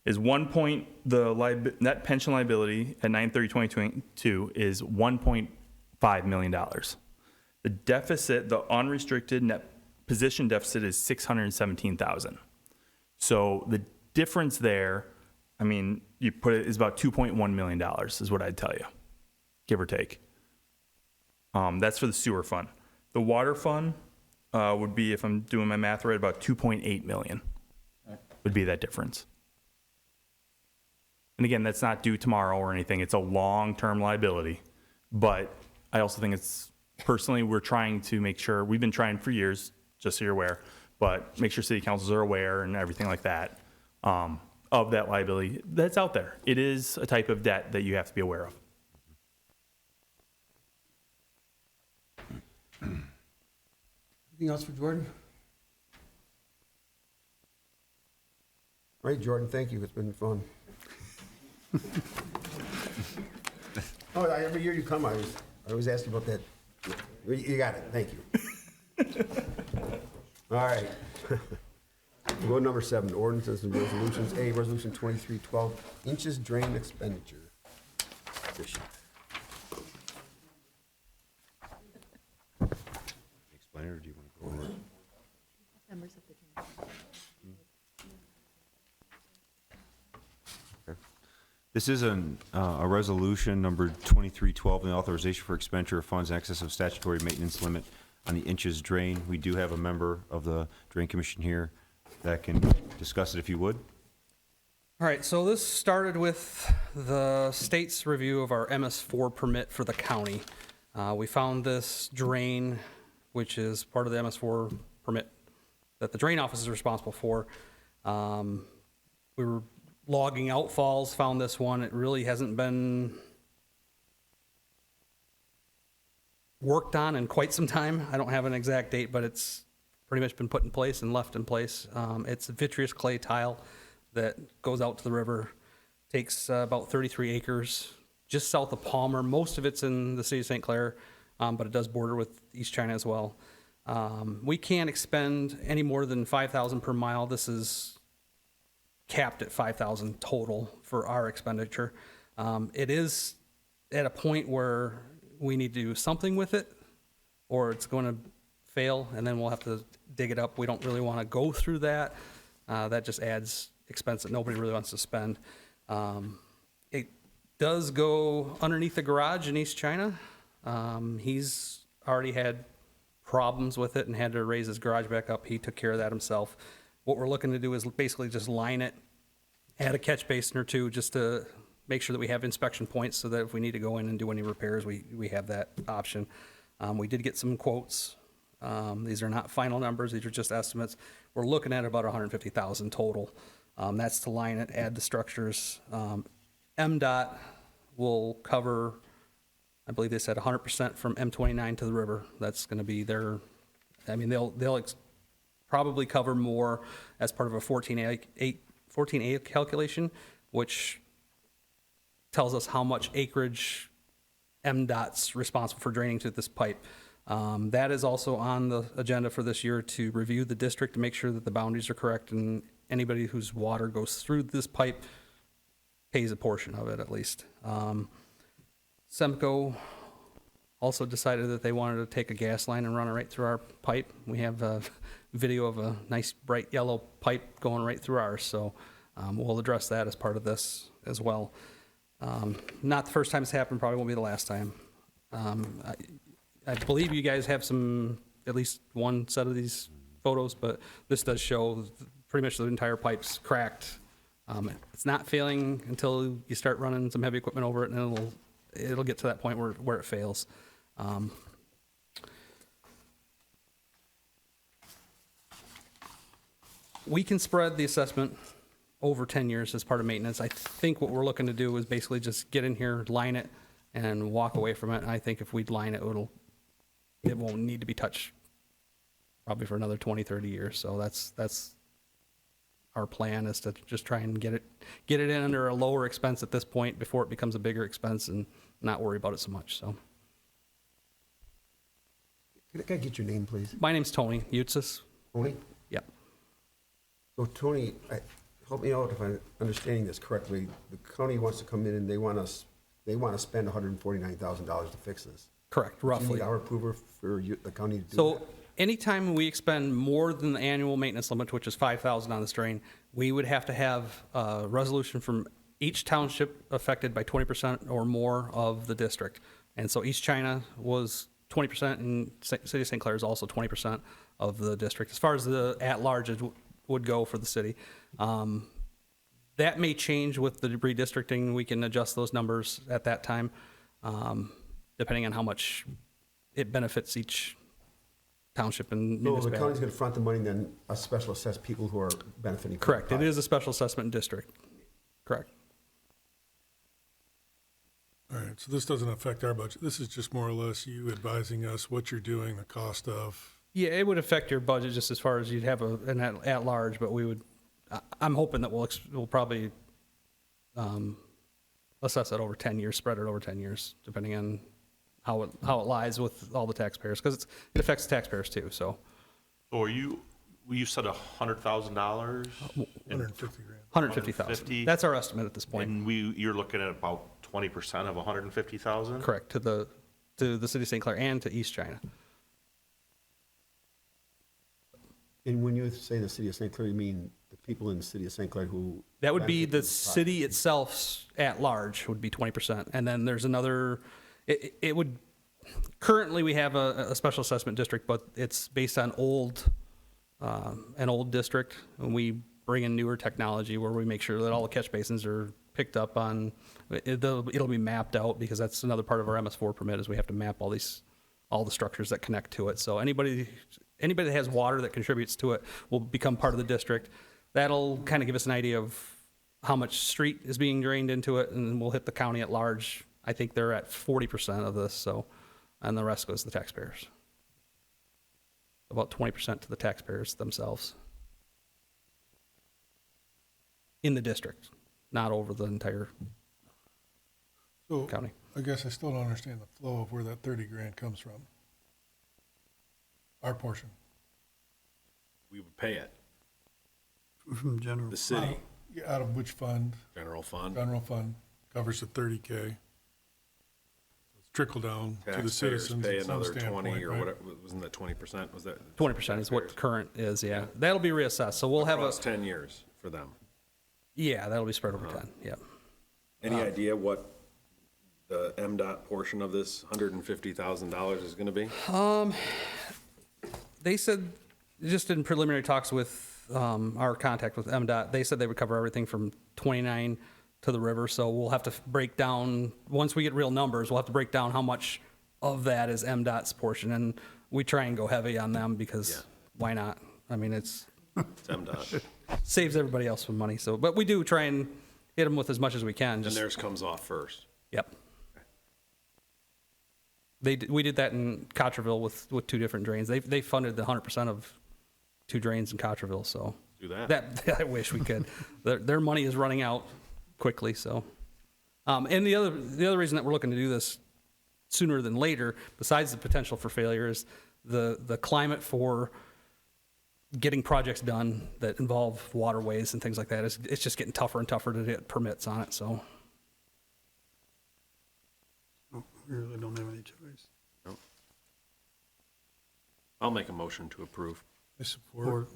is the net pension liability at 9/30/2022 is $1.5 million. The deficit, the unrestricted net position deficit is 617,000. So the difference there, I mean, you put it is about $2.1 million is what I'd tell you, give or take. That's for the sewer fund. The water fund would be, if I'm doing my math right, about 2.8 million would be that difference. And again, that's not due tomorrow or anything. It's a long-term liability. But I also think it's, personally, we're trying to make sure, we've been trying for years, just so you're aware, but make sure city councils are aware and everything like that of that liability that's out there. It is a type of debt that you have to be aware of. Anything else for Jordan? All right, Jordan, thank you. It's been fun. Every year you come, I always ask you about that. You got it. Thank you. All right. We'll go to number 7, ordinances and resolutions. A, resolution 2312, inches drain expenditure. Bishop. Explain it, or do you want to go over it? Members of the community. This is a resolution number 2312, the authorization for expenditure of funds in excess of statutory maintenance limit on the inches drain. We do have a member of the Drain Commission here that can discuss it if you would. All right, so this started with the state's review of our MS4 permit for the county. We found this drain, which is part of the MS4 permit that the drain office is responsible for. We were logging outfalls, found this one. It really hasn't been worked on in quite some time. I don't have an exact date, but it's pretty much been put in place and left in place. It's a vitreous clay tile that goes out to the river, takes about 33 acres, just south of Palmer. Most of it's in the city of St. Clair, but it does border with East China as well. We can't expend any more than 5,000 per mile. This is capped at 5,000 total for our expenditure. It is at a point where we need to do something with it, or it's going to fail, and then we'll have to dig it up. We don't really want to go through that. That just adds expense that nobody really wants to spend. It does go underneath the garage in East China. He's already had problems with it and had to raise his garage back up. He took care of that himself. What we're looking to do is basically just line it, add a catch basin or two, just to make sure that we have inspection points so that if we need to go in and do any repairs, we have that option. We did get some quotes. These are not final numbers. These are just estimates. We're looking at about 150,000 total. That's to line it, add the structures. MDOT will cover, I believe they said 100% from M29 to the river. That's going to be their, I mean, they'll probably cover more as part of a 14A calculation, which tells us how much acreage MDOT's responsible for draining to this pipe. That is also on the agenda for this year to review the district to make sure that the boundaries are correct, and anybody whose water goes through this pipe pays a portion of it at least. Semco also decided that they wanted to take a gas line and run it right through our pipe. We have a video of a nice bright yellow pipe going right through ours, so we'll address that as part of this as well. Not the first time it's happened, probably won't be the last time. I believe you guys have at least one set of these photos, but this does show pretty much the entire pipe's cracked. It's not failing until you start running some heavy equipment over it, and it'll get to that point where it fails. We can spread the assessment over 10 years as part of maintenance. I think what we're looking to do is basically just get in here, line it, and walk away from it. And I think if we line it, it won't need to be touched probably for another 20, 30 years. So that's our plan, is to just try and get it in under a lower expense at this point before it becomes a bigger expense, and not worry about it so much. So Can I get your name, please? my name's Tony Eutzis. Tony? Yep. So Tony, help me out if I'm understanding this correctly. The county wants to come in and they want to spend $149,000 to fix this. Correct, Do you roughly. need our approval for the county to do So that? anytime we expend more than the annual maintenance limit, which is $5,000 on this drain, we would have to have a resolution from each township affected by 20% or more of the district. And so East China was 20%, and City of St. Clair is also 20% of the district. As far as the at-large would go for the city. That may change with the redistricting. We can adjust those numbers at that time, depending on how much it benefits each township and So the municipality. county's going to front the money, then a special assess people who are benefiting from the Correct. It project. is a special assessment district. Correct. All right, so this doesn't affect our budget. This is just more or less you advising us what you're doing, the cost of. Yeah, it would affect your budget just as far as you'd have an at-large, but I'm hoping that we'll probably assess it over 10 years, spread it over 10 years, depending on how it lies with all the taxpayers, because it affects the taxpayers too, so. So you said $100,000? 150 grand. 150,000. That's our estimate at this point. And you're looking at about 20% of 150,000? Correct, to the City of St. Clair and to East China. And when you say the city of St. Clair, you mean the people in the city of St. Clair who? That would be benefit the from city itself's at-large would be 20%. And then there's another, it would, currently we have a special assessment district, but it's based on an old district. And we bring in newer technology where we make sure that all the catch basins are picked up on, it'll be mapped out, because that's another part of our MS4 permit, is we have to map all the structures that connect to it. So anybody that has water that contributes to it will become part of the district. That'll kind of give us an idea of how much street is being drained into it, and we'll hit the county at large. I think they're at 40% of this, so, and the rest goes to the taxpayers. About 20% to the taxpayers themselves. In the district, not over the entire So county. I guess I still don't understand the flow of where that 30 grand comes from. Our portion. We would pay it. From general. The city, Out of which fund? general fund. General fund covers the 30K. trickle down to the Taxpayers citizens. pay at some another 20 standpoint, or right? whatever, wasn't that 20%? Was that? 20% is what current is, yeah. That'll be reassessed, so we'll have a, Across 10 years for them. yeah, that'll be spread over 10, yeah. Any idea what the MDOT portion of this $150,000 is gonna be? They said, just in preliminary talks with our contact with MDOT, they said they would cover everything from 29 to the river, so we'll have to break down, once we get real numbers, we'll have to break down how much of that is MDOT's portion, and we try and go heavy on them because why not? I mean, it's It's MDOT. saves everybody else some money, so, but we do try and hit them with as much as we can. And Just, theirs comes off first. yep. We did that in Cotterville with 2 different drains. They funded the 100% of 2 drains in Cotterville, so. Do that. That, I wish we could. Their money is running out quickly, so. And the other reason that we're looking to do this sooner than later, besides the potential for failure, is the climate for getting projects done that involve waterways and things like that. It's just getting tougher and tougher to get permits on it, so. We really don't have any choice. I'll make a motion to approve. I support.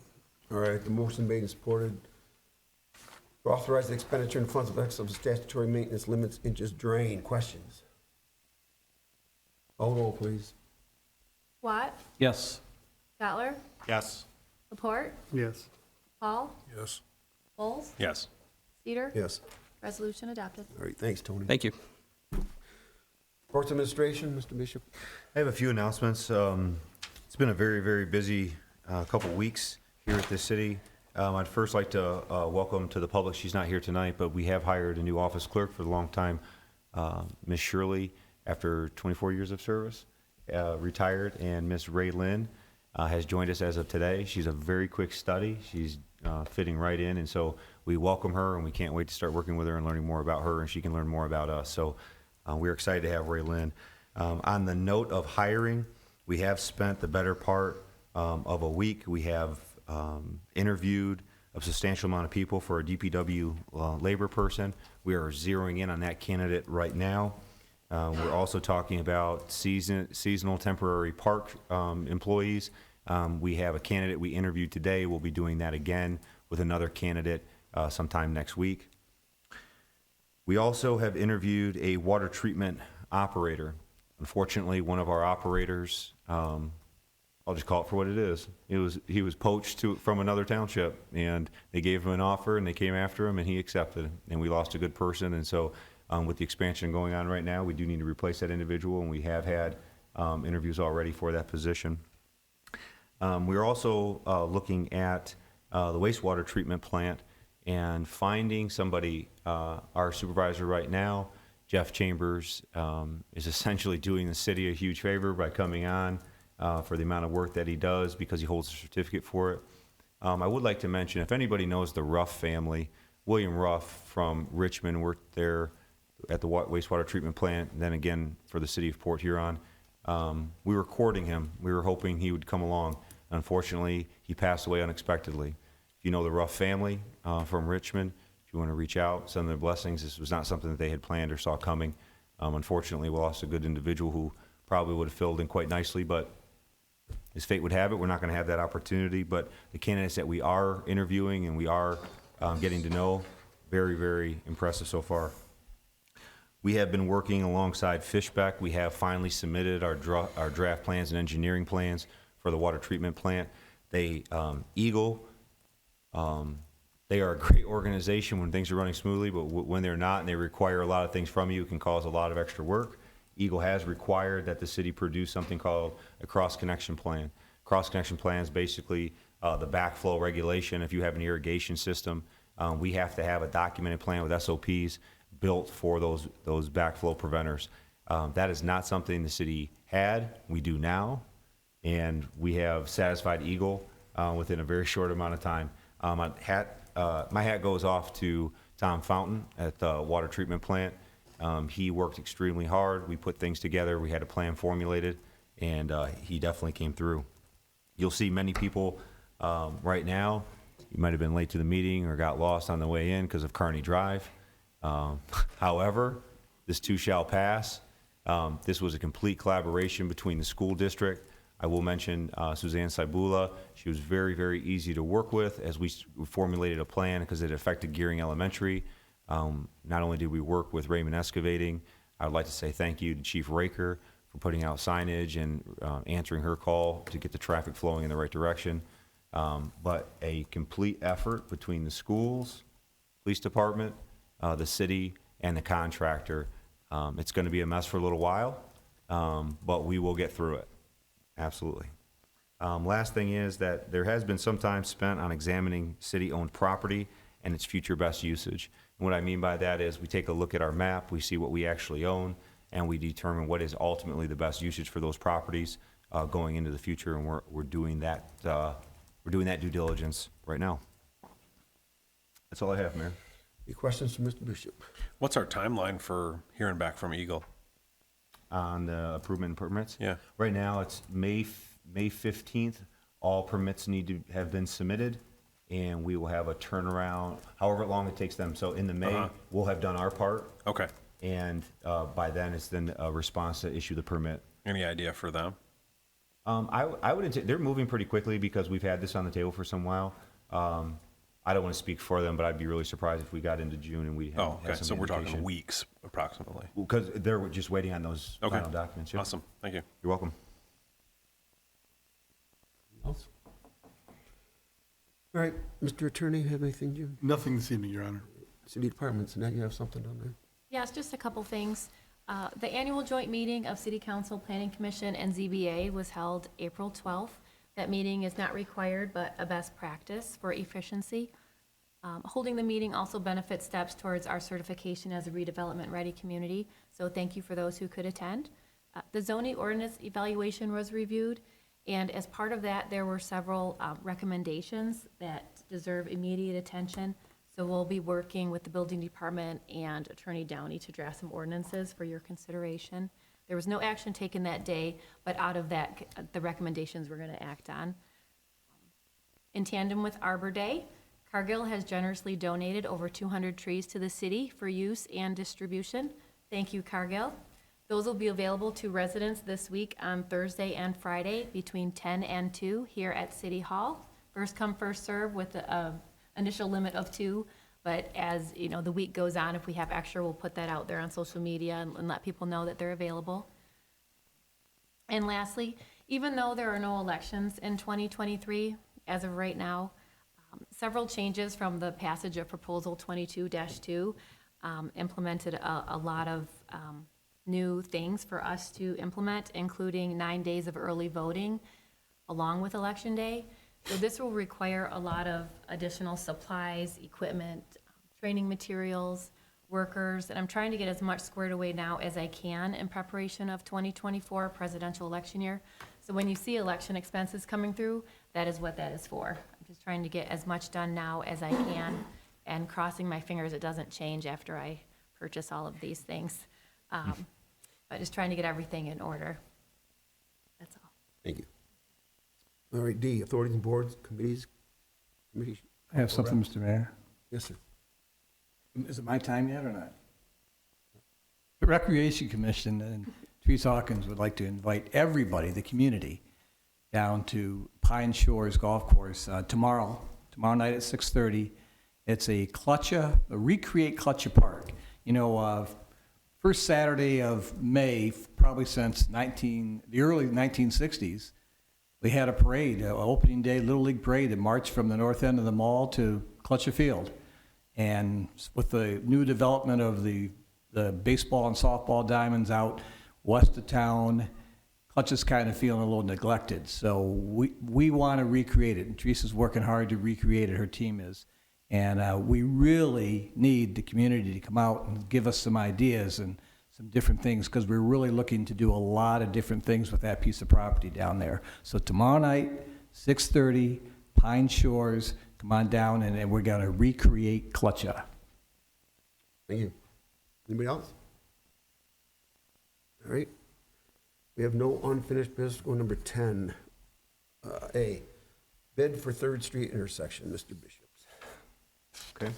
All right, the motion made and supported. To authorize the expenditure in funds of excess of statutory maintenance limits inches drain. Questions? Call roll, please. Watt, Yes. Stotler, Yes. Laporte, Yes. Paul, Yes. Bowles, Yes. Cedar. Yes. Resolution adopted. All right, thanks, Tony. Thank you. Courts Administration, Mr. Bishop. I have a few announcements. It's been a very, very busy couple weeks here at this city. I'd first like to welcome to the public, she's not here tonight, but we have hired a new office clerk for the long time, Miss Shirley, after 24 years of service, retired, and Miss Ray Lynn has joined us as of today. She's a very quick study. She's fitting right in, and so we welcome her, and we can't wait to start working with her and learning more about her, and she can learn more about us. So we're excited to have Ray Lynn. On the note of hiring, we have spent the better part of a week. We have interviewed a substantial amount of people for a DPW labor person. We are zeroing in on that candidate right now. We're also talking about seasonal temporary park employees. We have a candidate we interviewed today. We'll be doing that again with another candidate sometime next week. We also have interviewed a water treatment operator. Unfortunately, one of our operators, I'll just call it for what it is. He was poached from another township, and they gave him an offer, and they came after him, and he accepted, and we lost a good person. And so with the expansion going on right now, we do need to replace that individual, and we have had interviews already for that position. We're also looking at the wastewater treatment plant and finding somebody. Our supervisor right now, Jeff Chambers, is essentially doing the city a huge favor by coming on for the amount of work that he does because he holds a certificate for it. I would like to mention, if anybody knows the Ruff family, William Ruff from Richmond worked there at the wastewater treatment plant, and then again for the city of Port Huron. We were courting him. We were hoping he would come along. Unfortunately, he passed away unexpectedly. If you know the Ruff family from Richmond, if you want to reach out, send their blessings. This was not something that they had planned or saw coming. Unfortunately, we lost a good individual who probably would have filled in quite nicely, but as fate would have it, we're not going to have that opportunity. But the candidates that we are interviewing and we are getting to know, very, very impressive so far. We have been working alongside Fishbeck. We have finally submitted our draft plans and engineering plans for the water treatment plant. Eagle, they are a great organization when things are running smoothly, but when they're not and they require a lot of things from you, it can cause a lot of extra work. Eagle has required that the city produce something called a cross-connection plan. Cross-connection plan is basically the backflow regulation. If you have an irrigation system, we have to have a documented plan with SOPs built for those backflow preventers. That is not something the city had. We do now, and we have satisfied Eagle within a very short amount of time. My hat goes off to Tom Fountain at the water treatment plant. He worked extremely hard. We put things together. We had a plan formulated, and he definitely came through. You'll see many people right now. You might have been late to the meeting or got lost on the way in because of Kearney Drive. However, this too shall pass. This was a complete collaboration between the school district. I will mention Suzanne Saibula. She was very, very easy to work with as we formulated a plan because it affected Gearing Elementary. Not only did we work with Raymond Excavating, I would like to say thank you to Chief Raker for putting out signage and answering her call to get the traffic flowing in the right direction. But a complete effort between the schools, police department, the city, and the contractor. It's going to be a mess for a little while, but we will get through it. Absolutely. Last thing is that there has been some time spent on examining city-owned property and its future best usage. And what I mean by that is we take a look at our map, we see what we actually own, and we determine what is ultimately the best usage for those properties going into the future. And we're doing that. We're doing that due diligence right now. That's all I have, Mayor. Any questions from Mr. Bishop? What's our timeline for hearing back from Eagle? On the improvement and permits? Yeah. Right now, it's May 15th. All permits need to have been submitted, and we will have a turnaround, however long it takes them. So in the May, we'll have done our part, Okay. and by then, it's then a response to issue the permit. Any idea for them? I would, they're moving pretty quickly because we've had this on the table for some while. I don't want to speak for them, but I'd be really surprised if we got into June and we had, Oh, okay. had some So we're talking indication. weeks approximately. Because they're just waiting on those Okay. final documents. Yep. Awesome. Thank you. You're welcome. Else? All right, Mr. Attorney, have anything, Jim? Nothing this evening, Your Honor. City departments, and now you have something on there? Yes, just a couple things. The annual joint meeting of City Council, Planning Commission, and ZBA was held April 12th. That meeting is not required, but a best practice for efficiency. Holding the meeting also benefits steps towards our certification as a redevelopment-ready community, so thank you for those who could attend. The zoning ordinance evaluation was reviewed, and as part of that, there were several recommendations that deserve immediate attention. So we'll be working with the building department and Attorney Downey to draft some ordinances for your consideration. There was no action taken that day, but out of that, the recommendations we're going to act on. In tandem with Arbor Day, Cargill has generously donated over 200 trees to the city for use and distribution. Thank you, Cargill. Those will be available to residents this week on Thursday and Friday between 10 and 2 here at City Hall. First come, first serve with the initial limit of 2, but as you know, the week goes on, if we have extra, we'll put that out there on social media and let people know that they're available. And lastly, even though there are no elections in 2023, as of right now, several changes from the passage of Proposal 22-2 implemented a lot of new things for us to implement, including 9 days of early voting along with Election Day. So this will require a lot of additional supplies, equipment, training materials, workers, and I'm trying to get as much squared away now as I can in preparation of 2024 presidential election year. So when you see election expenses coming through, that is what that is for. I'm just trying to get as much done now as I can and crossing my fingers it doesn't change after I purchase all of these things. But just trying to get everything in order. That's all. Thank you. All right, D, authorities and boards, committees. I have something, Mr. Mayor. Yes, sir. Is it my time yet or not? The Recreation Commission and Teresa Hawkins would like to invite everybody, the community, down to Pine Shores Golf Course tomorrow night at 6:30. It's a recreate Clutcha Park. You know, first Saturday of May, probably since the early 1960s, we had a parade, an opening day Little League parade that marched from the north end of the mall to Clutcha Field. And with the new development of the baseball and softball diamonds out west of town, Clutcha's kind of feeling a little neglected. So we want to recreate it, and Teresa's working hard to recreate it, her team is. And we really need the community to come out and give us some ideas and some different things, because we're really looking to do a lot of different things with that piece of property down there. So tomorrow night, 6:30, Pine Shores, come on down, and we're going to recreate Clutcha. Thank you. Anybody else? All right. We have no unfinished business. Go number 10. A, bid for 3rd Street intersection, Mr. Bishops. Okay.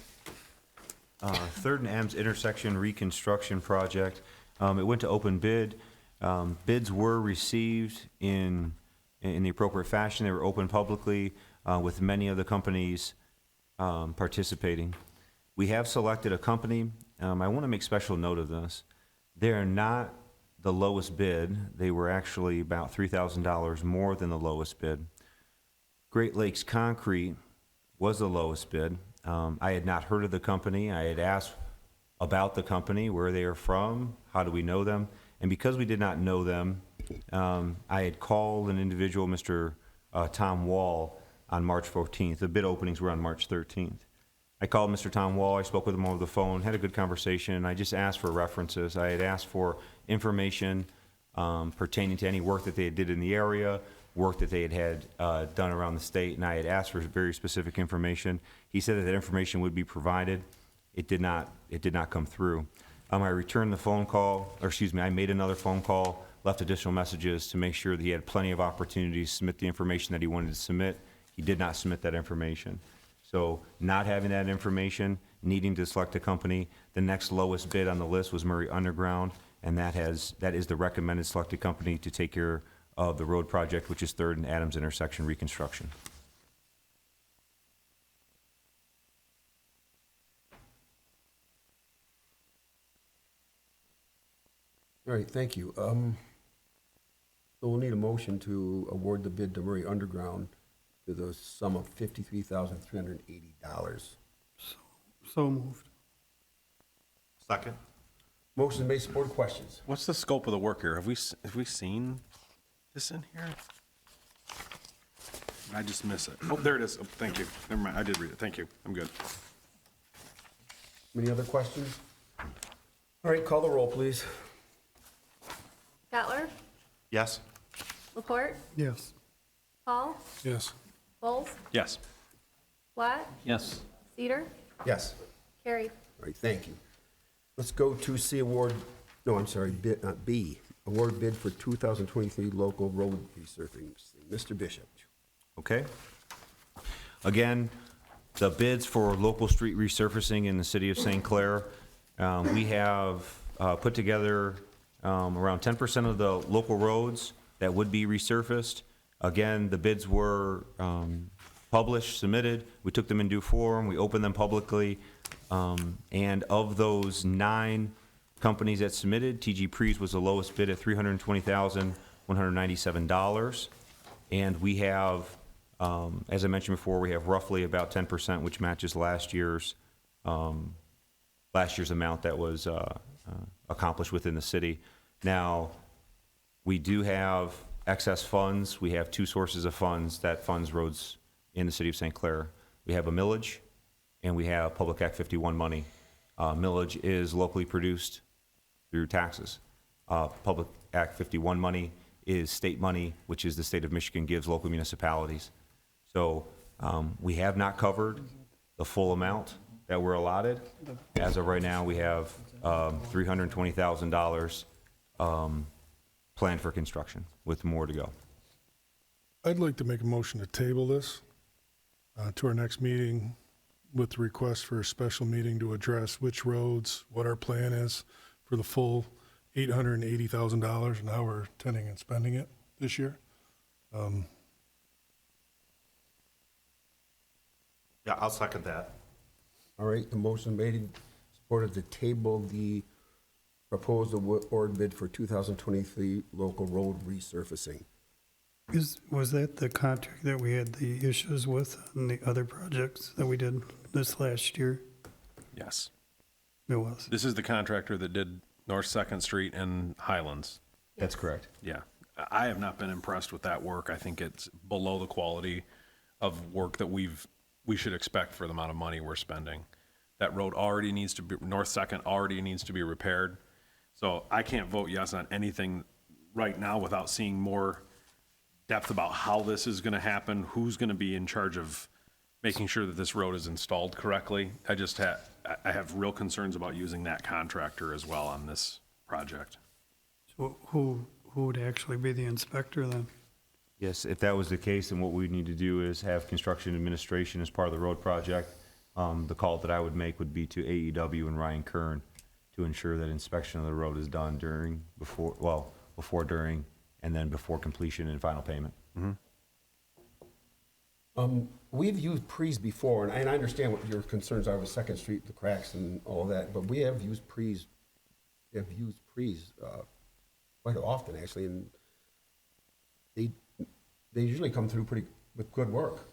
3rd and M's intersection reconstruction project. It went to open bid. Bids were received in the appropriate fashion. They were open publicly with many of the companies participating. We have selected a company. I want to make special note of this. They are not the lowest bid. They were actually about $3,000 more than the lowest bid. Great Lakes Concrete was the lowest bid. I had not heard of the company. I had asked about the company, where they are from, how do we know them? And because we did not know them, I had called an individual, Mr. Tom Wall, on March 14th. The bid openings were on March 13th. I called Mr. Tom Wall. I spoke with him over the phone, had a good conversation, and I just asked for references. I had asked for information pertaining to any work that they did in the area, work that they had done around the state, and I had asked for very specific information. He said that that information would be provided. It did not come through. I returned the phone call, or excuse me, I made another phone call, left additional messages to make sure that he had plenty of opportunities to submit the information that he wanted to submit. He did not submit that information. So not having that information, needing to select a company, the next lowest bid on the list was Murray Underground, and that is the recommended selected company to take care of the road project, which is 3rd and Adams intersection reconstruction. All right, thank you. So we'll need a motion to award the bid to Murray Underground to the sum of $53,380. So moved. Second? Motion made, supported, questions? What's the scope of the work here? Have we seen this in here? I just miss it. Oh, there it is. Oh, thank you. Never mind. I did read it. Thank you. I'm good. Any other questions? All right, call the roll, please. Cutler, Yes? Laporte, Yes. Paul, Yes. Bowles, Yes. Swatt, Yes. Cedar, Yes. carried. All right, thank you. Let's go to C award, no, I'm sorry, B, award bid for 2023 local road resurfacing. Mr. Bishop. Okay? Again, the bids for local street resurfacing in the city of St. Clair, we have put together around 10% of the local roads that would be resurfaced. Again, the bids were published, submitted. We took them in due form. We opened them publicly. And of those 9 companies that submitted, TG Prees was the lowest bid at $320,197. And we have, as I mentioned before, we have roughly about 10%, which matches last year's amount that was accomplished within the city. Now, we do have excess funds. We have 2 sources of funds that funds roads in the city of St. Clair. We have a millage, and we have Public Act 51 money. Millage is locally produced through taxes. Public Act 51 money is state money, which is the state of Michigan gives local municipalities. So we have not covered the full amount that we're allotted. As of right now, we have $320,000 planned for construction, with more to go. I'd like to make a motion to table this to our next meeting with the request for a special meeting to address which roads, what our plan is for the full $880,000 and how we're intending on spending it this year. Yeah, I'll second that. All right, the motion made and supported to table the proposed award bid for 2023 local road resurfacing. Was that the contract that we had the issues with on the other projects that we did this last year? Yes. It was. This is the contractor that did North 2nd Street and Highlands. That's correct. Yeah. I have not been impressed with that work. I think it's below the quality of work that we should expect for the amount of money we're spending. That road already needs to be, North 2nd already needs to be repaired. So I can't vote yes on anything right now without seeing more depth about how this is going to happen, who's going to be in charge of making sure that this road is installed correctly. I have real concerns about using that contractor as well on this project. So who would actually be the inspector then? Yes, if that was the case, then what we need to do is have construction administration as part of the road project. The call that I would make would be to AEW and Ryan Kern to ensure that inspection of the road is done before, during, and then before completion and final payment. We've used pre's before, and I understand what your concerns are with Second Street, the cracks and all that, but we have used pre's quite often, actually, and they usually come through with good work.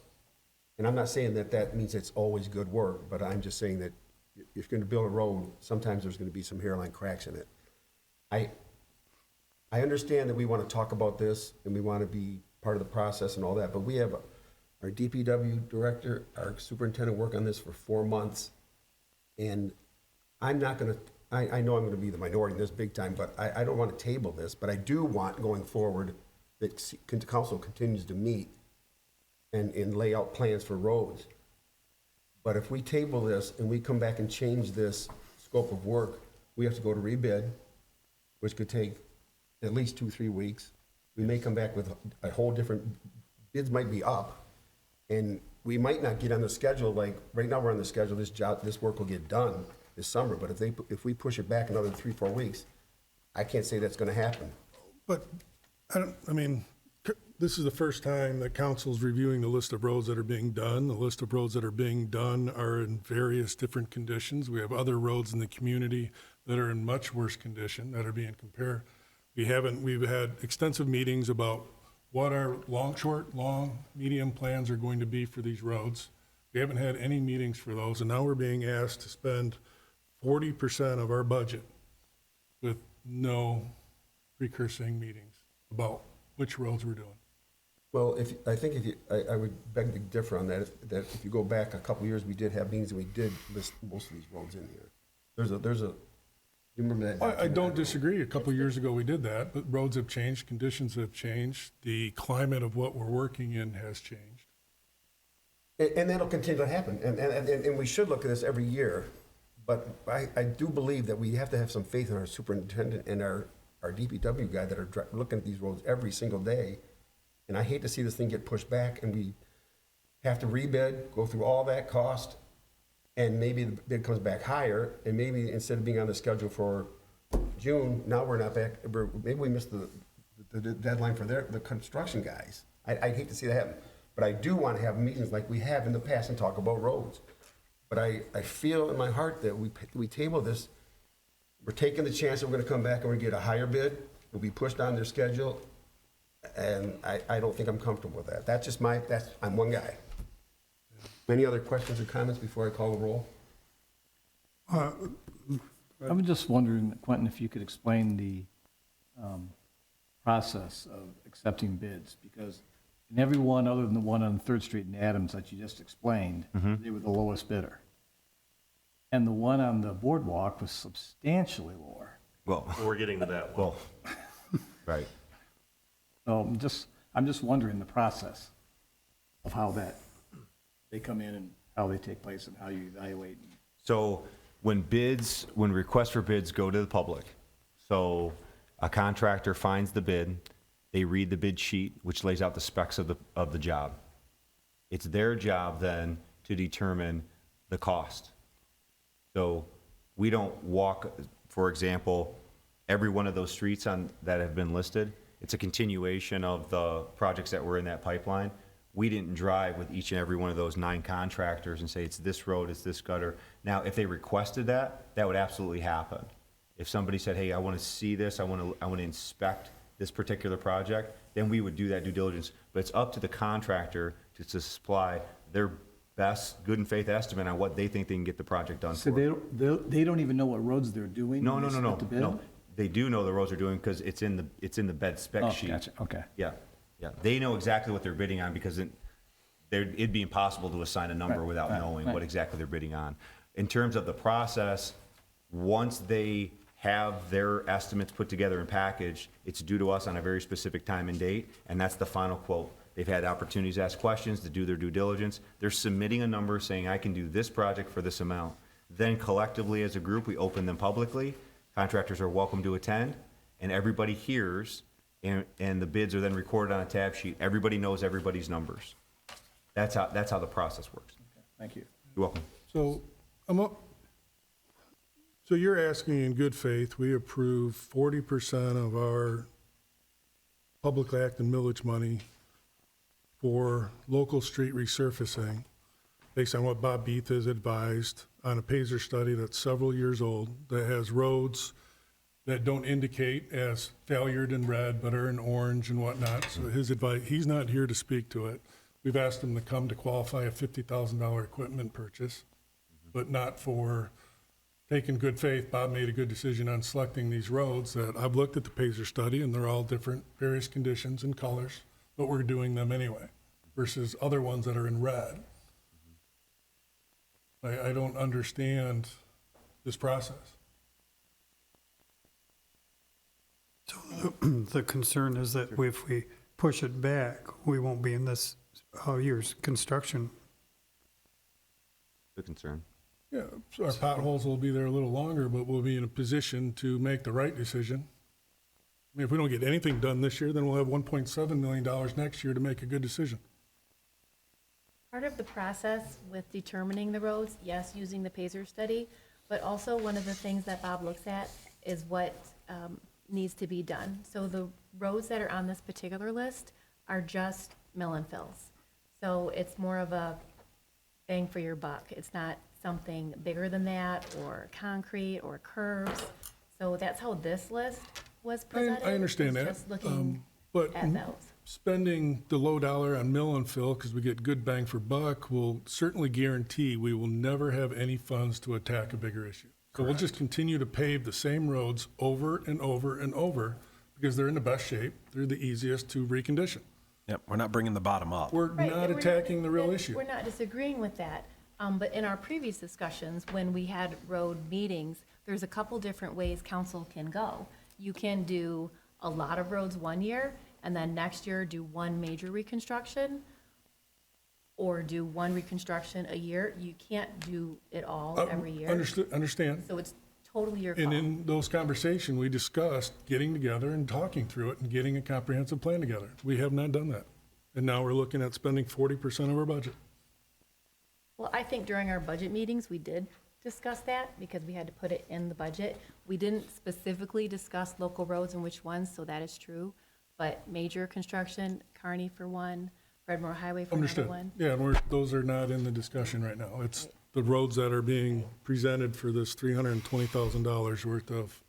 And I'm not saying that means it's always good work, but I'm just saying that if you're going to build a road, sometimes there's going to be some hairline cracks in it. I understand that we want to talk about this and we want to be part of the process and all that, but we have our DPW director, our superintendent work on this for 4 months. And I'm not going to, I know I'm going to be the minority in this big time, but I don't want to table this, but I do want going forward that the council continues to meet and lay out plans for roads. But if we table this and we come back and change this scope of work, we have to go to rebid, which could take at least 2-3 weeks. We may come back with a whole different, bids might be up, and we might not get on the schedule. Like, right now we're on the schedule, this work will get done this summer, but if we push it back another 3-4 weeks, I can't say that's gonna happen. But, this is the first time that council's reviewing the list of roads that are being done. The list of roads that are being done are in various different conditions. We have other roads in the community that are in much worse condition that are being compared. We've had extensive meetings about what our short, long, medium plans are going to be for these roads. We haven't had any meetings for those, and now we're being asked to spend 40% of our budget with no precursing meetings about which roads we're doing. Well, I would beg to differ on that. If you go back a couple years, we did have meetings and we did list most of these roads in here. You remember that? I don't disagree. A couple years ago, we did that, but roads have changed, conditions have changed, the climate of what we're working in has changed. And that'll continue to happen, and we should look at this every year. But I do believe that we have to have some faith in our superintendent and our DPW guy that are looking at these roads every single day. And I hate to see this thing get pushed back and we have to rebid, go through all that cost, and maybe the bid comes back higher, and maybe instead of being on the schedule for June, now we're not back, maybe we missed the deadline for the construction guys. I hate to see that happen, but I do want to have meetings like we have in the past and talk about roads. But I feel in my heart that we table this, we're taking the chance that we're gonna come back and we get a higher bid, we'll be pushed on their schedule, and I don't think I'm comfortable with that. That's just I'm one guy. Any other questions or comments before I call the roll? I'm just wondering, Quentin, if you could explain the process of accepting bids, because in every one other than the one on 3rd Street in Adams that you just explained, they were the lowest bidder. And the one on the boardwalk was substantially lower. Well, We're getting to that one. right. So I'm just wondering the process of how they come in and how they take place and how you evaluate. So when requests for bids go to the public, so a contractor finds the bid, they read the bid sheet, which lays out the specs of the job. It's their job then to determine the cost. So we don't walk, for example, every one of those streets that have been listed. It's a continuation of the projects that were in that pipeline. We didn't drive with each and every one of those 9 contractors and say, it's this road, it's this gutter. Now, if they requested that would absolutely happen. If somebody said, hey, I want to see this, I want to inspect this particular project, then we would do that due diligence. But it's up to the contractor to supply their best good and faith estimate on what they think they can get the project done So for. they don't even know what roads they're doing? No, when no, they no, submit the bid? no. They do know the roads are doing because it's in the bed spec Oh, sheet. gotcha, okay. Yeah, yeah. They know exactly what they're bidding on because it'd be impossible to assign a number Right, without right, knowing right. what exactly they're bidding on. In terms of the process, once they have their estimates put together and packaged, it's due to us on a very specific time and date, and that's the final quote. They've had opportunities to ask questions, to do their due diligence. They're submitting a number saying, I can do this project for this amount. Then collectively as a group, we open them publicly. Contractors are welcome to attend, and everybody hears, and the bids are then recorded on a tab sheet. Everybody knows everybody's numbers. That's how the process works. Thank you. You're welcome. So So you're asking in good faith, we approve 40% of our public act and millage money for local street resurfacing, based on what Bob Beath has advised on a Pazer study that's several years old, that has roads that don't indicate as failured in red, but are in orange and whatnot. So his advice, he's not here to speak to it. We've asked him to come to qualify a $50,000 equipment purchase, but not for taking good faith. Bob made a good decision on selecting these roads that I've looked at the Pazer study, and they're all different, various conditions and colors, but we're doing them anyway, versus other ones that are in red. I don't understand this process. So the concern is that if we push it back, we won't be in this year's construction. The concern. Yeah, so our potholes will be there a little longer, but we'll be in a position to make the right decision. I mean, if we don't get anything done this year, then we'll have $1.7 million next year to make a good decision. Part of the process with determining the roads, yes, using the Pazer study, but also one of the things that Bob looks at is what needs to be done. So the roads that are on this particular list are just mill and fills. So it's more of a bang for your buck. It's not something bigger than that, or concrete, or curves. So that's how this list was presented. I understand It's that. Just looking But at those. spending the low dollar on mill and fill, because we get good bang for buck, will certainly guarantee we will never have any funds to attack a bigger issue. So we'll just continue to pave the same roads over and over and over, because they're in the best shape, they're the easiest to recondition. Yep, we're not bringing the bottom up. We're Right, not and we're attacking the real and issue. We're not disagreeing with that. But in our previous discussions, when we had road meetings, there's a couple different ways council can go. You can do a lot of roads one year, and then next year do one major reconstruction, or do one reconstruction a year. You can't do it all every year. Understand. So it's totally your call. And in those conversations, we discussed getting together and talking through it and getting a comprehensive plan together. We have not done that. And now we're looking at spending 40% of our budget. Well, I think during our budget meetings, we did discuss that because we had to put it in the budget. We didn't specifically discuss local roads and which ones, so that is true. But major construction, Kearney for one, Redmore Highway for another Understood. one. Yeah, and those are not in the discussion right now. It's the roads that are being presented for this $320,000 worth of,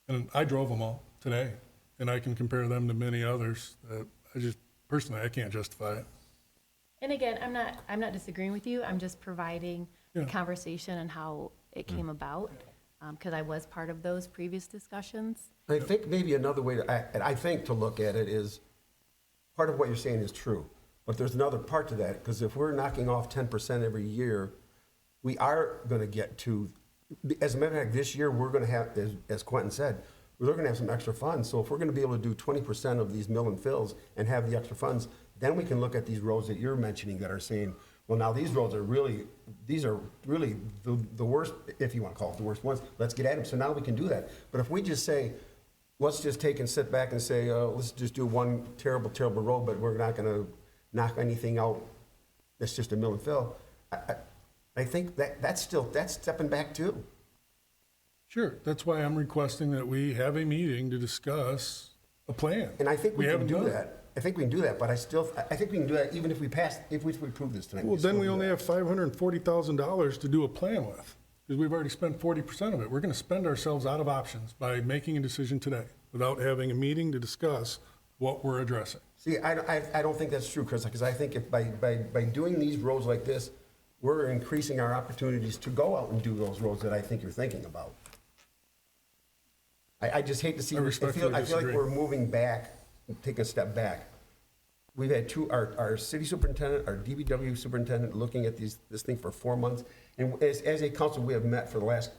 and I drove them all today, and I can compare them to many others that personally, I can't justify it. And again, I'm not disagreeing with you. I'm just providing the Yeah. conversation and how it came about, because I was part of those previous discussions. I think maybe another way I think to look at it is, part of what you're saying is true, but there's another part to that, because if we're knocking off 10% every year, we are going to get to, as a matter of fact, this year, we're going to have, as Quentin said, we're going to have some extra funds. So if we're going to be able to do 20% of these mill and fills and have the extra funds, then we can look at these roads that you're mentioning that are saying, well, now these roads are really, the worst, if you want to call it the worst ones. Let's get at them. So now we can do that. But if we just say, let's just take and sit back and say, let's just do one terrible, terrible road, but we're not going to knock anything out that's just a mill and fill, I think that's stepping back too. Sure, that's why I'm requesting that we have a meeting to discuss a plan. And I think we can haven't do done it. that. I think we can do that, but I think we can do that even if we approve this tonight. Well, then still we do only that. have $540,000 to do a plan with, because we've already spent 40% of it. We're going to spend ourselves out of options by making a decision today without having a meeting to discuss what we're addressing. See, I don't think that's true, Chris, because I think if by doing these roads like this, we're increasing our opportunities to go out and do those roads that I think you're thinking about. I just hate to see, I respectfully I feel like disagree. we're moving back, taking a step back. We've had our city superintendent, our DBW superintendent looking at this thing for 4 months. And as a council, we have met for the last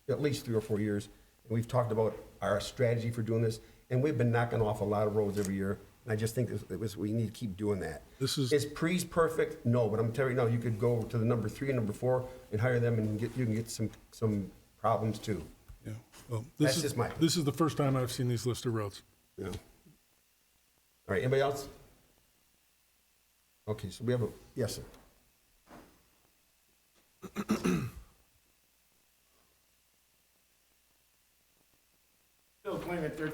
at least 3 or 4 years. And we've talked about our strategy for doing this. And we've been knocking off a lot of roads every year. And I just think we need to keep doing that. Is Pre's perfect? No, but I'm telling you, no, you could go to the number 3 and number 4 and hire them, and you can get some problems too. Yeah, well, That's just my. this is the first time I've seen these list of roads. Yeah. All right, anybody else? Okay, so we have yes, sir.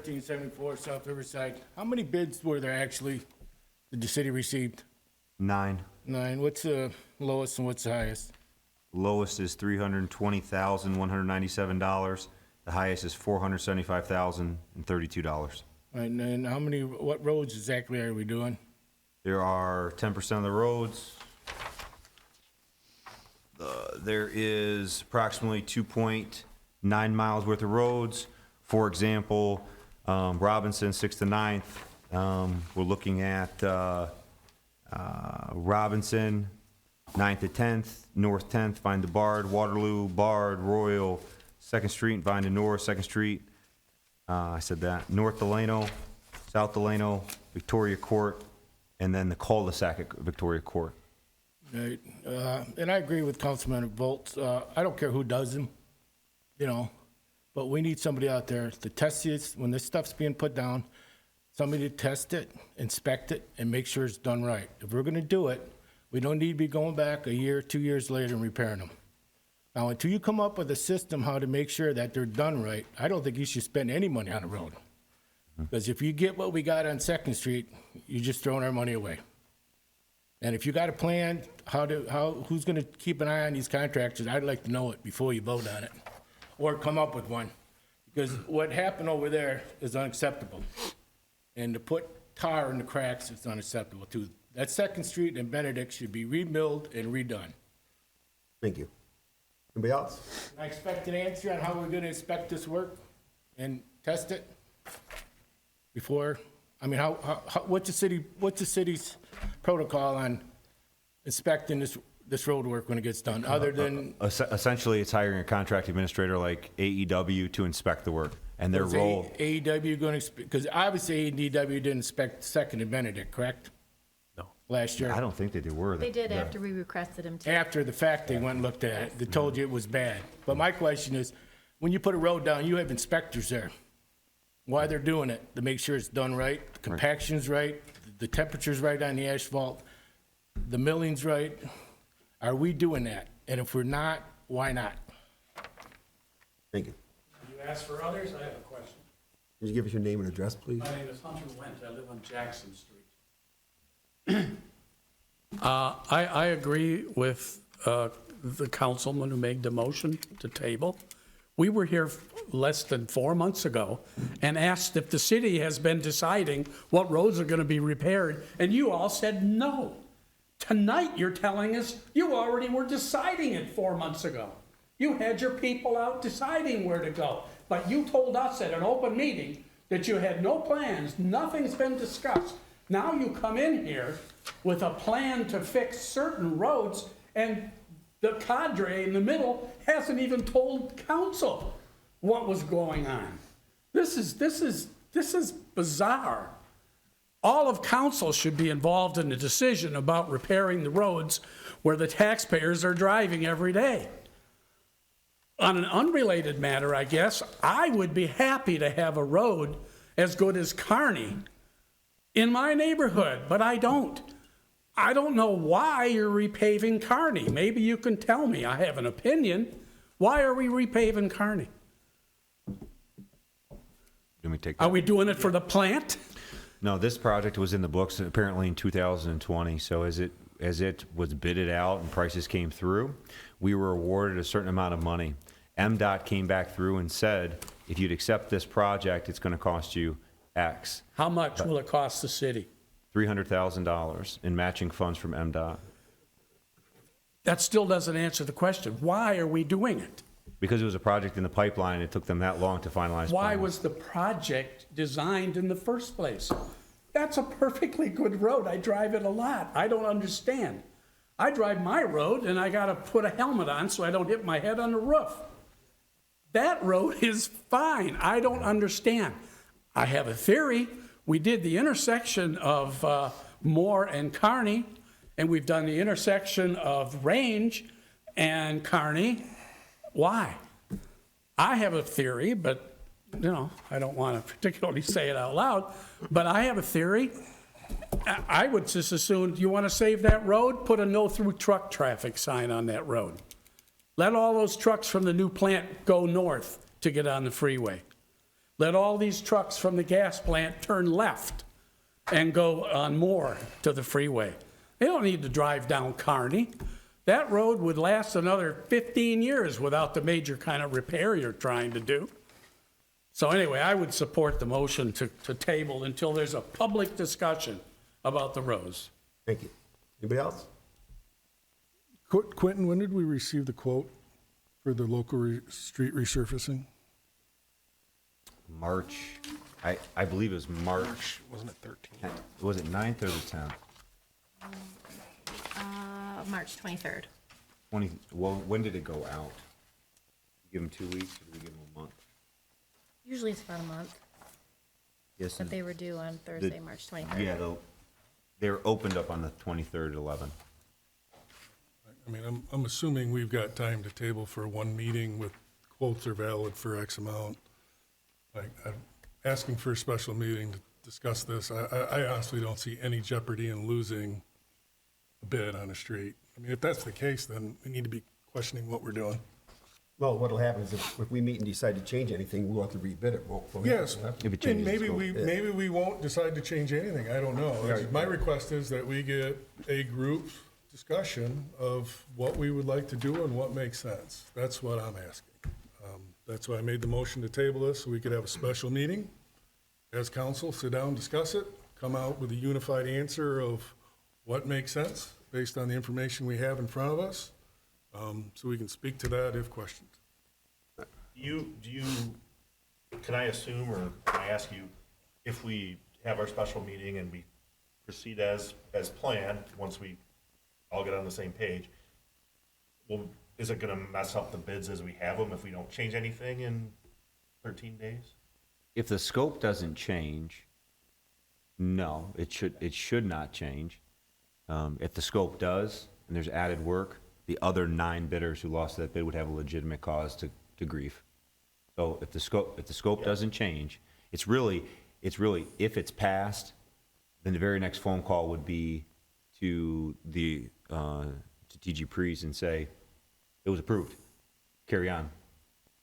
1374 South Riverside. How many bids were there actually that the city received? 9. 9. What's the lowest and what's the highest? Lowest is $320,197. The highest is $475,032. And then what roads exactly are we doing? There are 10% of the roads. There is approximately 2.9 miles worth of roads. For example, Robinson, 6th to 9th. We're looking at Robinson, 9th to 10th, North 10th, Vine to Bard, Waterloo, Bard, Royal, 2nd Street, Vine to North, 2nd Street. I said that. North Delano, South Delano, Victoria Court, and then the cul-de-sac at Victoria Court. Right. And I agree with Councilman Volts. I don't care who does them, but we need somebody out there to test this when this stuff's being put down. Somebody to test it, inspect it, and make sure it's done right. If we're going to do it, we don't need to be going back a year, 2 years later and repairing them. Now, until you come up with a system how to make sure that they're done right, I don't think you should spend any money on the road. Because if you get what we got on 2nd Street, you're just throwing our money away. And if you got a plan who's going to keep an eye on these contractors, I'd like to know it before you vote on it, or come up with one. Because what happened over there is unacceptable. And to put tar in the cracks is unacceptable too. That 2nd Street and Benedict should be remilled and redone. Thank you. Anybody else? I expect an answer on how we're gonna inspect this work and test it before, what's the city's protocol on inspecting this road work when it gets done, other than? Essentially, it's hiring a contract administrator like AEW to inspect the work, and their role. AEW going to, because obviously AEW didn't inspect 2nd and Benedict, correct? No. Last year. I don't think they were. They did after we requested them to. After the fact, they went and looked at it. They told you it was bad. But my question is, when you put a road down, you have inspectors there. Why they're doing it? To make sure it's done right, the compaction's right, the temperature's right on the asphalt, the milling's right. Are we doing that? And if we're not, why not? Thank you. You asked for others, I have a question. Can you give us your name and address, please? My name is Hunter Wendt, I live on Jackson Street. I agree with the councilman who made the motion to table. We were here less than 4 months ago and asked if the city has been deciding what roads are going to be repaired, and you all said no. Tonight, you're telling us you already were deciding it 4 months ago. You had your people out deciding where to go. But you told us at an open meeting that you had no plans, nothing's been discussed. Now you come in here with a plan to fix certain roads, and the cadre in the middle hasn't even told council what was going on. This is bizarre. All of council should be involved in the decision about repairing the roads where the taxpayers are driving every day. On an unrelated matter, I guess, I would be happy to have a road as good as Kearney in my neighborhood, but I don't. I don't know why you're repaving Kearney. Maybe you can tell me. I have an opinion. Why are we repaving Kearney? Let me take Are that. we doing it for the plant? No, this project was in the books apparently in 2020. So as it was bidded out and prices came through, we were awarded a certain amount of money. MDOT came back through and said, if you'd accept this project, it's going to cost you X. How much will it cost the city? $300,000 in matching funds from MDOT. That still doesn't answer the question. Why are we doing it? Because it was a project in the pipeline, and it took them that long to finalize. Why plans. was the project designed in the first place? That's a perfectly good road. I drive it a lot. I don't understand. I drive my road and I got to put a helmet on so I don't hit my head on the roof. That road is fine. I don't understand. I have a theory. We did the intersection of Moore and Kearney, and we've done the intersection of Range and Kearney. Why? I have a theory, but I don't want to particularly say it out loud, but I have a theory. I would just assume, you want to save that road? Put a no-through truck traffic sign on that road. Let all those trucks from the new plant go north to get on the freeway. let all these trucks from the gas plant turn left and go on Moore to the freeway. They don't need to drive down Kearney. That road would last another 15 years without the major kind of repair you're trying to do. So anyway, I would support the motion to table until there's a public discussion about the roads. Thank you. Anybody else? Quentin, when did we receive the quote for the local street resurfacing? March, I believe it was March. Wasn't it 13? Was it 9th or the 10th? March 23rd. 20, well, when did it go out? Give them 2 weeks, or did we give them a month? Usually it's about a month, Yes. but they were due on Thursday, March 23rd. Yeah, they were opened up on the 23rd at 11. I mean, I'm assuming we've got time to table for one meeting with quotes are valid for X amount. Like, I'm asking for a special meeting to discuss this. I honestly don't see any jeopardy in losing a bid on a street. I mean, if that's the case, then we need to be questioning what we're doing. Well, what'll happen is if we meet and decide to change anything, we'll have to rebid it. We'll have to- Yes, we'll have to- If it and changes maybe we won't decide to change anything, I don't know. Right. My request is that we get a group discussion of what we would like to do and what makes sense. That's what I'm asking. That's why I made the motion to table this, so we could have a special meeting as council, sit down, discuss it, come out with a unified answer of what makes sense based on the information we have in front of us, so we can speak to that if questioned. Can I assume, or can I ask you, if we have our special meeting and we proceed as planned, once we all get on the same page, well, is it gonna mess up the bids as we have them if we don't change anything in 13 days? If the scope doesn't change, no, it should not change. If the scope does, and there's added work, the other 9 bidders who lost that bid would have a legitimate cause to grief. So if the scope doesn't change, it's really, if it's passed, then the very next phone call would be to TG Prees and say, it was approved, carry on,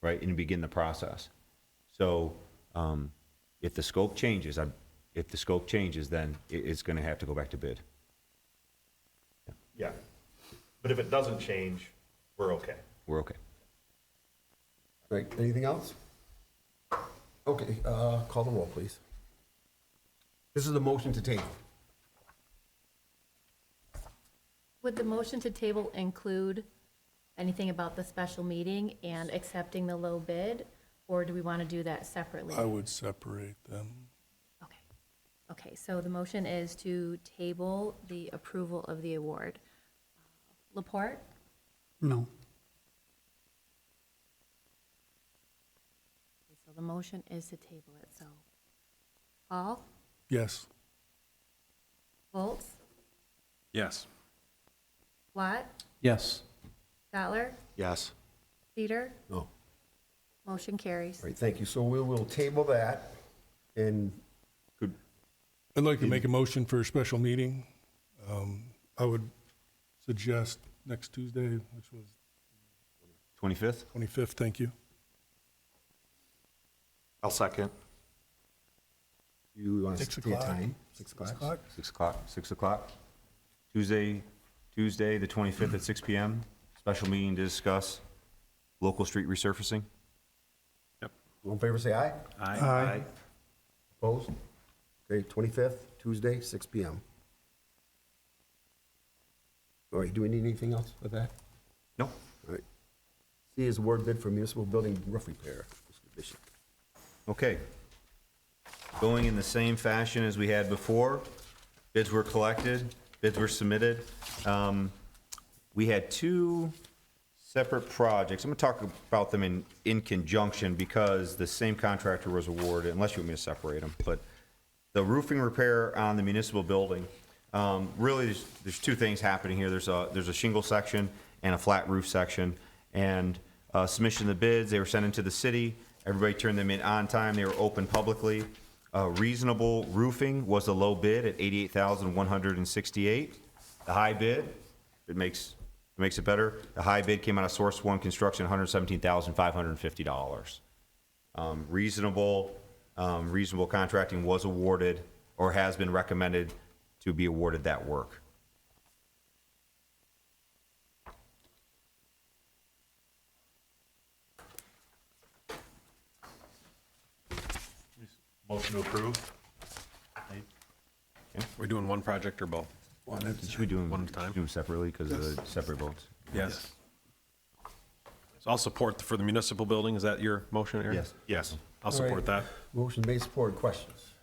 right, and begin the process. So, if the scope changes, then it's gonna have to go back to bid. Yeah. But if it doesn't change, we're okay. We're okay. Right, anything else? Okay, call the roll, please. This is the motion to table. Would the motion to table include anything about the special meeting and accepting the low bid? Or do we want to do that separately? I would separate them. Okay. Okay, so the motion is to table the approval of the award. Laporte? No. Okay, so the motion is to table it, so. Paul? Yes. Volz? Yes. Watt? Yes. Stotler? Yes. Cedar? No. Motion carries. All right, thank you. So we will table that, and I'd like to make a motion for a special meeting. I would suggest next Tuesday, which was 25th? 25th, thank you. I'll second. you want to 6 stick to your o'clock. time? 6 o'clock? 6 o'clock? Tuesday, the 25th at 6 PM, special meeting to discuss local street resurfacing. All in favor, say aye. Aye. Opposed? Okay, 25th, Tuesday, 6 PM. All right, do we need anything else with that? No? All right. C is award bid for municipal building roof repair. Mr. Bishop. Okay. Going in the same fashion as we had before, bids were collected, bids were submitted. We had 2 separate projects. I'm going to talk about them in conjunction because the same contractor was awarded, unless you want me to separate them. But the roofing repair on the municipal building, really, there's 2 things happening here. There's a shingle section and a flat roof section. And submission of the bids, they were sent into the city. Everybody turned them in on time. They were open publicly. Reasonable Roofing was the low bid at $88,168. The high bid, it makes it better. The high bid came out of Source One Construction, $117,550. Reasonable Reasonable Contracting was awarded or has been recommended to be awarded that work. Motion to approve? We're doing one project or both? Should we do them One at a time? do them separately because of the separate votes? Yes. So I'll support for the municipal building. Is that your motion, Aaron? Yes. Yes, I'll All support right. that. Motion made, supported, questions?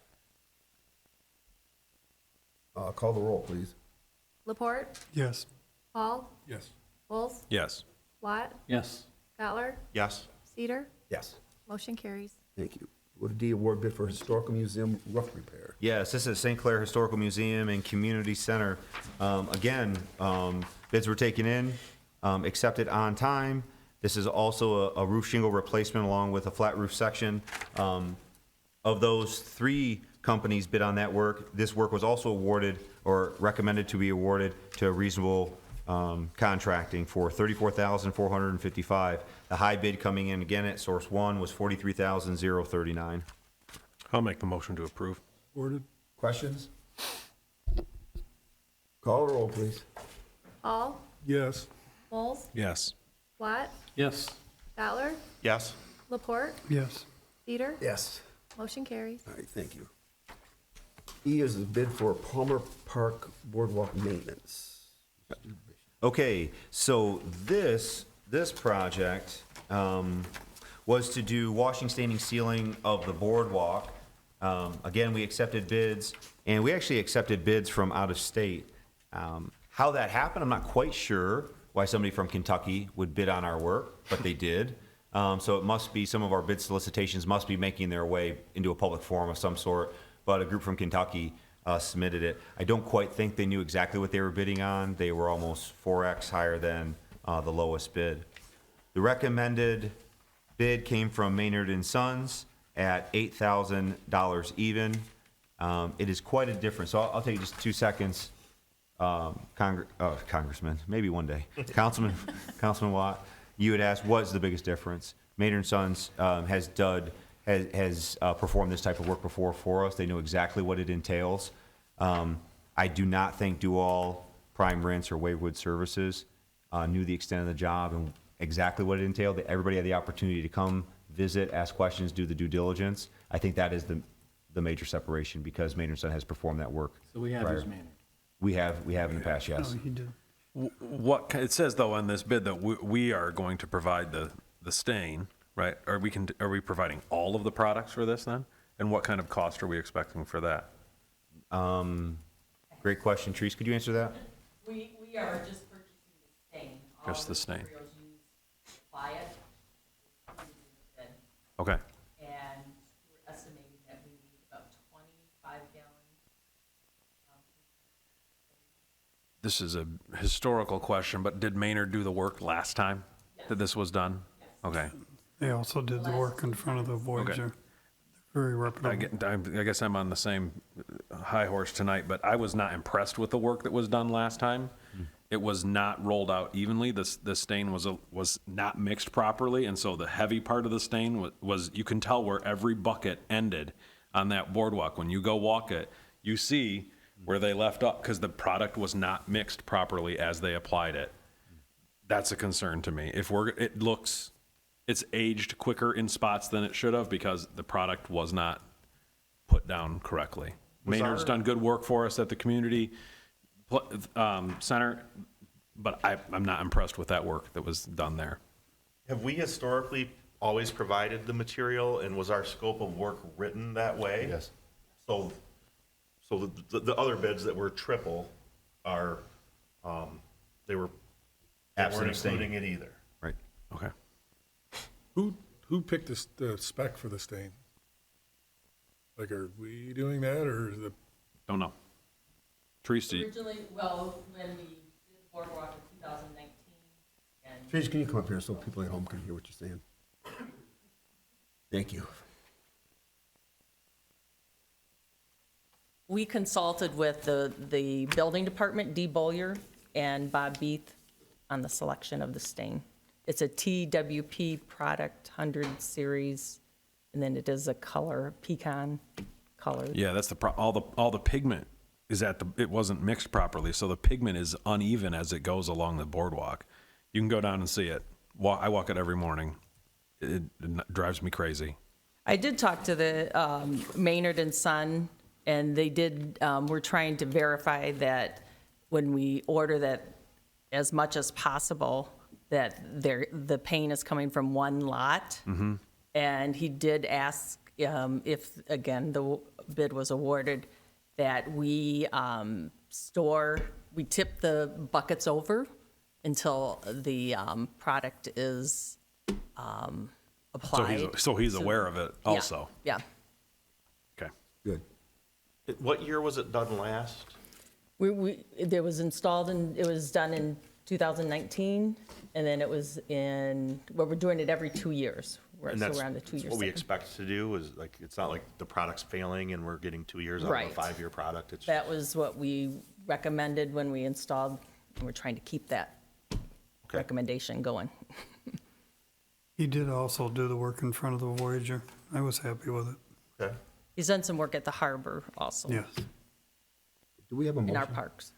Call the roll, please. Laporte, Yes. Paul, Yes. Bulls, Yes. Watt, Yes. Fowler, Yes. Cedar, Yes. motion carries. Thank you. Would D award bid for Historical Museum roof repair? Yes, this is St. Clair Historical Museum and Community Center. Again, bids were taken in, accepted on time. This is also a roof shingle replacement along with a flat roof section. Of those 3 companies bid on that work, this work was also awarded or recommended to be awarded to Reasonable Contracting for $34,455. The high bid coming in again at source 1 was $43,039. I'll make the motion to approve. Ordered? Questions? Call the roll, please. Paul, Yes. Bulls, Yes. Watt, Yes. Fowler, Yes. Laporte, Yes. Cedar, Yes. motion carries. All right, thank you. E is the bid for Palmer Park Boardwalk maintenance. Okay, so this project was to do washing, staining, sealing of the boardwalk. Again, we accepted bids, and we actually accepted bids from out of state. How that happened, I'm not quite sure why somebody from Kentucky would bid on our work, but they did. So it must be, some of our bid solicitations must be making their way into a public forum of some sort, but a group from Kentucky submitted it. I don't quite think they knew exactly what they were bidding on. They were almost 4x higher than the lowest bid. The recommended bid came from Maynard and Sons at $8,000 even. It is quite a difference. So I'll take just 2 seconds. Congressman, maybe one day. Councilman Watt, you had asked what's the biggest difference. Maynard and Sons has performed this type of work before for us. They know exactly what it entails. I do not think Dual, Prime Rinse, or Wavewood Services knew the extent of the job and exactly what it entailed. Everybody had the opportunity to come, visit, ask questions, do the due diligence. I think that is the major separation because Maynard and Sons has performed that work. So we have prior. his Maynard. We have in the past, yes. Oh, he did. It says though on this bid that we are going to provide the stain, right? Are we providing all of the products for this then? And what kind of cost are we expecting for that? Great question. Therese, could you answer that? We are just purchasing the stain. Just the stain. All the materials used to apply it is included in the bid. Okay. And we're estimating that we need about 25 gallons. This is a historical question, but did Maynard do the work last time that this was done? Yes. Okay. They also did the work in front of the Voyager. They're very reputable. I guess I'm on the same high horse tonight, but I was not impressed with the work that was done last time. It was not rolled out evenly. The stain was not mixed properly, and so the heavy part of the stain was you can tell where every bucket ended on that boardwalk. When you go walk it, you see where they left up because the product was not mixed properly as they applied it. That's a concern to me. It's aged quicker in spots than it should have because the product was not put down correctly. Maynard's done good work for us at the community center, but I'm not impressed with that work that was done there. Have we historically always provided the material, and was our scope of work written that way? Yes. So the other bids that were triple are, they weren't Absent of stain. including it either. Right. Okay. Who picked the spec for the stain? Like, are we doing that, or is it? Don't know. Teresa, Originally, when we did the boardwalk in 2019, and Trace, can you come up here so people at home can hear what you're saying? Thank you. we consulted with the building department, Dee Bollier, and Bob Beath on the selection of the stain. It's a TWP product 100 series and then it is a color, pecan color. Yeah, that's all the pigment is it wasn't mixed properly, so the pigment is uneven as it goes along the boardwalk. You can go down and see it. I walk it every morning. It drives me crazy. I did talk to the Maynard and Son, and they did, we're trying to verify that when we order that as much as possible, that the paint is coming from one lot. And he did ask if, again, the bid was awarded, that we we tip the buckets over until the product is applied. So he's aware of it also. Yeah. Okay. Good. What year was it done last? It was done in 2019, and then it was we're doing it every 2 years. And So that's we're on the 2 years. what we expect to do is like, it's not like the product's failing and we're getting 2 years out Right. of a 5-year product. It's That was what we recommended when we installed, and we're trying to keep that recommendation going. He did also do the work in front of the Voyager. I was happy with it. okay. He's done some work at the harbor also. Yes. Do we have a In motion? our parks.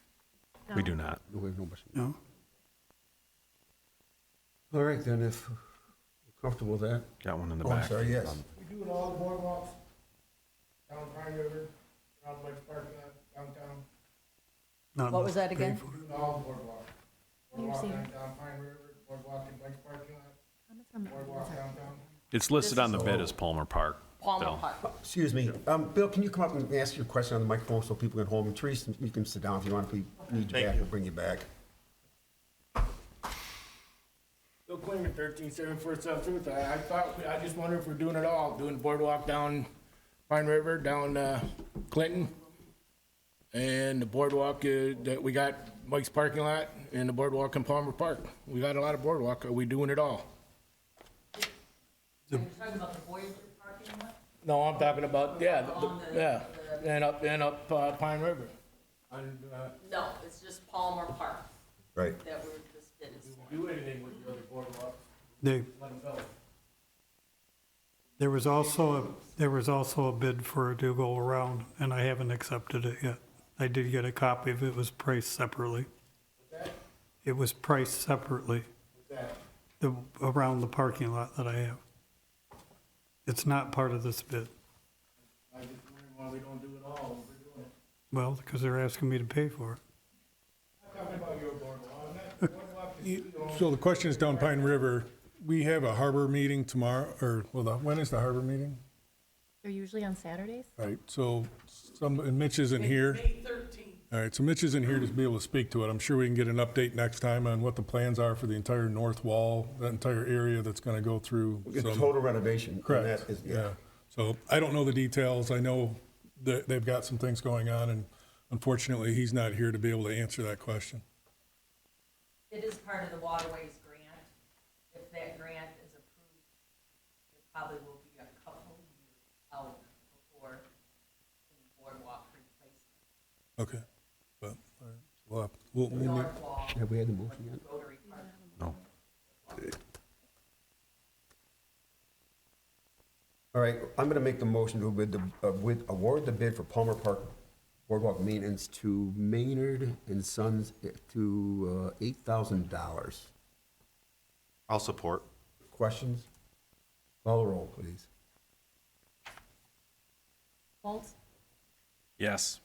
We do not. No, we have no motion. No? All right, then, if you're comfortable with that. Got one in the Oh, I'm back. sorry, yes. We doing all the boardwalks down Pine River, down Blake's parking lot, downtown, Not What was that paid again? for. doing all the boardwalks. Boardwalk see. down Pine River, boardwalk in Blake's parking lot, boardwalk downtown. It's listed on the bid as Palmer Park. Palmer Bill. Park. Excuse me, Bill, can you come up and ask your question on the microphone so people can hold them? Teresa, you can sit down if you want. If we need you Thank back, you. we'll bring you back. Bill Quinn, 137473. I just wonder if we're doing it all, doing boardwalk down Pine River, down Clinton, and the boardwalk that we got Mike's parking lot, and the boardwalk in Palmer Park. We got a lot of boardwalk. Are we doing it all? Are you talking about the Voyager parking lot? No, I'm talking about, and up Pine River. No, it's just Palmer Park Right. that this bid is for. Do anything with the other boardwalk, They, let them go. there was also a bid for it to go around, and I haven't accepted it yet. I did get a copy of it. It was priced separately. It was priced separately, around the parking lot that I have. It's not part of this bid. I just wondering why we don't do it all, when we're doing it. Well, because they're asking me to pay for it. I'm talking about your boardwalk, and that boardwalk is, you know, So the question is down Pine River, we have a harbor meeting tomorrow, when is the harbor meeting? They're usually on Saturdays. Right, so and Mitch isn't here. May 13th. All right, so Mitch isn't here to be able to speak to it. I'm sure we can get an update next time on what the plans are for the entire north wall, that entire area that's gonna go through. It's some- total renovation. and Correct, that is- yeah. So I don't know the details. I know that they've got some things going on, and unfortunately, he's not here to be able to answer that question. It is part of the Waterways grant. If that grant is approved, it probably will be a couple years out before the boardwalk replacement. Okay, but, all right, we'll need- North wall, Have we had the motion yet? Rotary Park. No. All right, I'm gonna make the motion to award the bid for Palmer Park Boardwalk maintenance to Maynard and Sons to $8,000. I'll support. Questions? Call the roll, please. Foltz, Yes.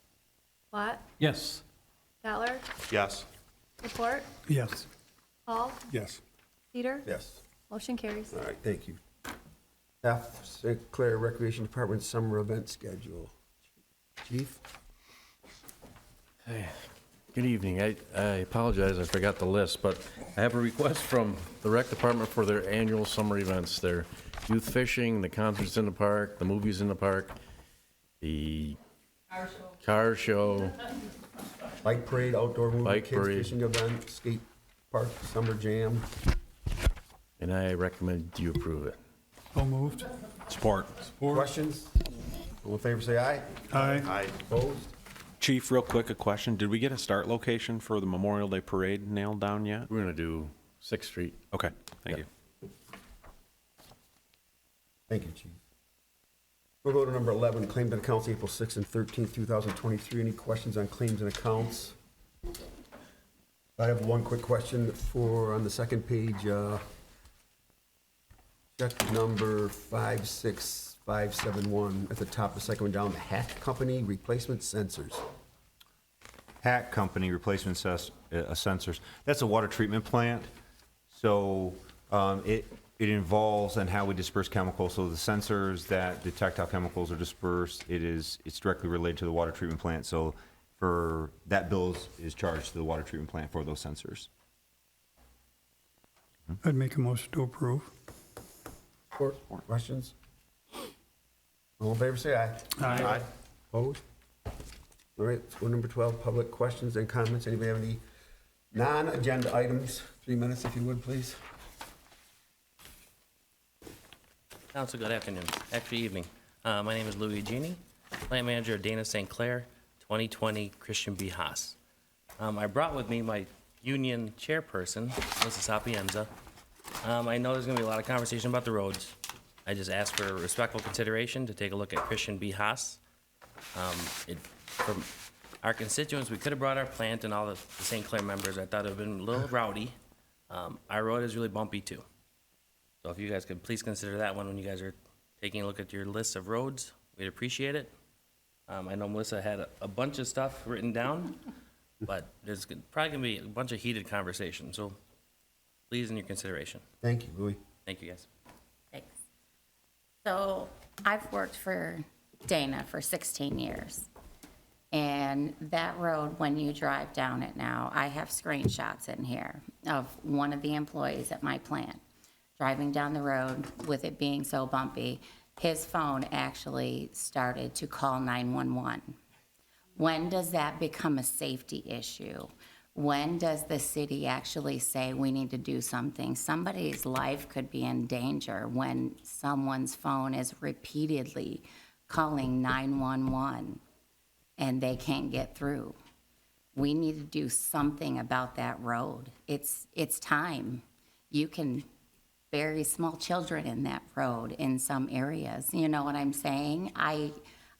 Platt, Yes. Statler, Yes. Report, Yes. Hall, yes. Cedar. Yes. Motion carries. All right, thank you. F, St. Clair Recreation Department Summer Event Schedule. Chief? Good evening. I apologize, I forgot the list, but I have a request from the rec department for their annual summer events. Their youth fishing, the concerts in the park, the movies in the park, the car show, Bike parade, outdoor movie, Bike kids parade. fishing event, skate park, summer jam. and I recommend you approve it. So moved. Support. Questions? All in favor, say aye. Aye. Aye. Opposed? Chief, real quick, a question. Did we get a start location for the Memorial Day Parade nailed down yet? We're gonna do 6th Street. Okay, thank you. Thank you, Chief. We'll go to number 11, claims and accounts, April 6th and 13th, 2023. Any questions on claims and accounts? I have one quick question on the second page. Check number 56571 at the top, the second one down, the Hack Company replacement sensors. Hack Company replacement sensors. That's a water treatment plant. So it involves and how we disperse chemicals. So the sensors that detect how chemicals are dispersed, it's directly related to the water treatment plant. So for that bill is charged to the water treatment plant for those sensors. I'd make a motion to approve. More questions? All in favor, say aye. Aye. Opposed? All right, let's go to number 12, public questions and comments. Anybody have any non-agenda items? 3 minutes, if you would, please. Council, good afternoon, actually evening. My name is Louis Genie, plant manager of Dana St. Clair, 2020 Christian B. Haas. I brought with me my union chairperson, Mrs. Sapienza. I know there's gonna be a lot of conversation about the roads. I just asked for respectful consideration to take a look at Christian B. Haas. From our constituents, we could have brought our plant and all the St. Clair members. I thought it would have been a little rowdy. Our road is really bumpy too. So if you guys could please consider that one when you guys are taking a look at your list of roads, we'd appreciate it. I know Melissa had a bunch of stuff written down, but there's probably gonna be a bunch of heated conversation, so please in your consideration. Thank you, Louis. Thank you, guys. Thanks. So I've worked for Dana for 16 years. And that road, when you drive down it now, I have screenshots in here of one of the employees at my plant driving down the road with it being so bumpy. His phone actually started to call 911. When does that become a safety issue? When does the city actually say we need to do something? Somebody's life could be in danger when someone's phone is repeatedly calling 911 and they can't get through. We need to do something about that road. It's time. You can bury small children in that road in some areas. You know what I'm saying? I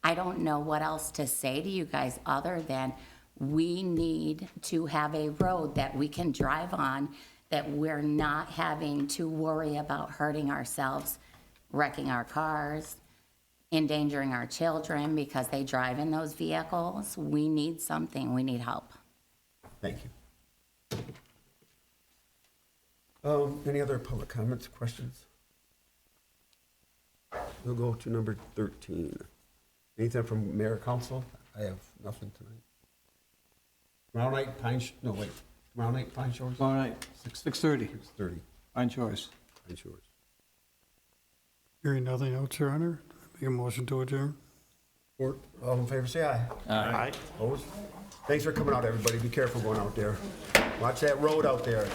don't know what else to say to you guys other than we need to have a road that we can drive on, that we're not having to worry about hurting ourselves, wrecking our cars, endangering our children because they drive in those vehicles. We need something. We need help. Thank you. Any other public comments, questions? We'll go to number 13. Anything from Mayor Council? I have nothing tonight. Tomorrow night, tomorrow night, Pine Shores? Tomorrow night, 6:30, 6:30, Pine Shores. Pine Shores. Hearing nothing else, Your Honor, make a motion to adjourn. All in favor, say aye. Aye. Opposed? Thanks for coming out, everybody. Be careful going out there. Watch that road out there.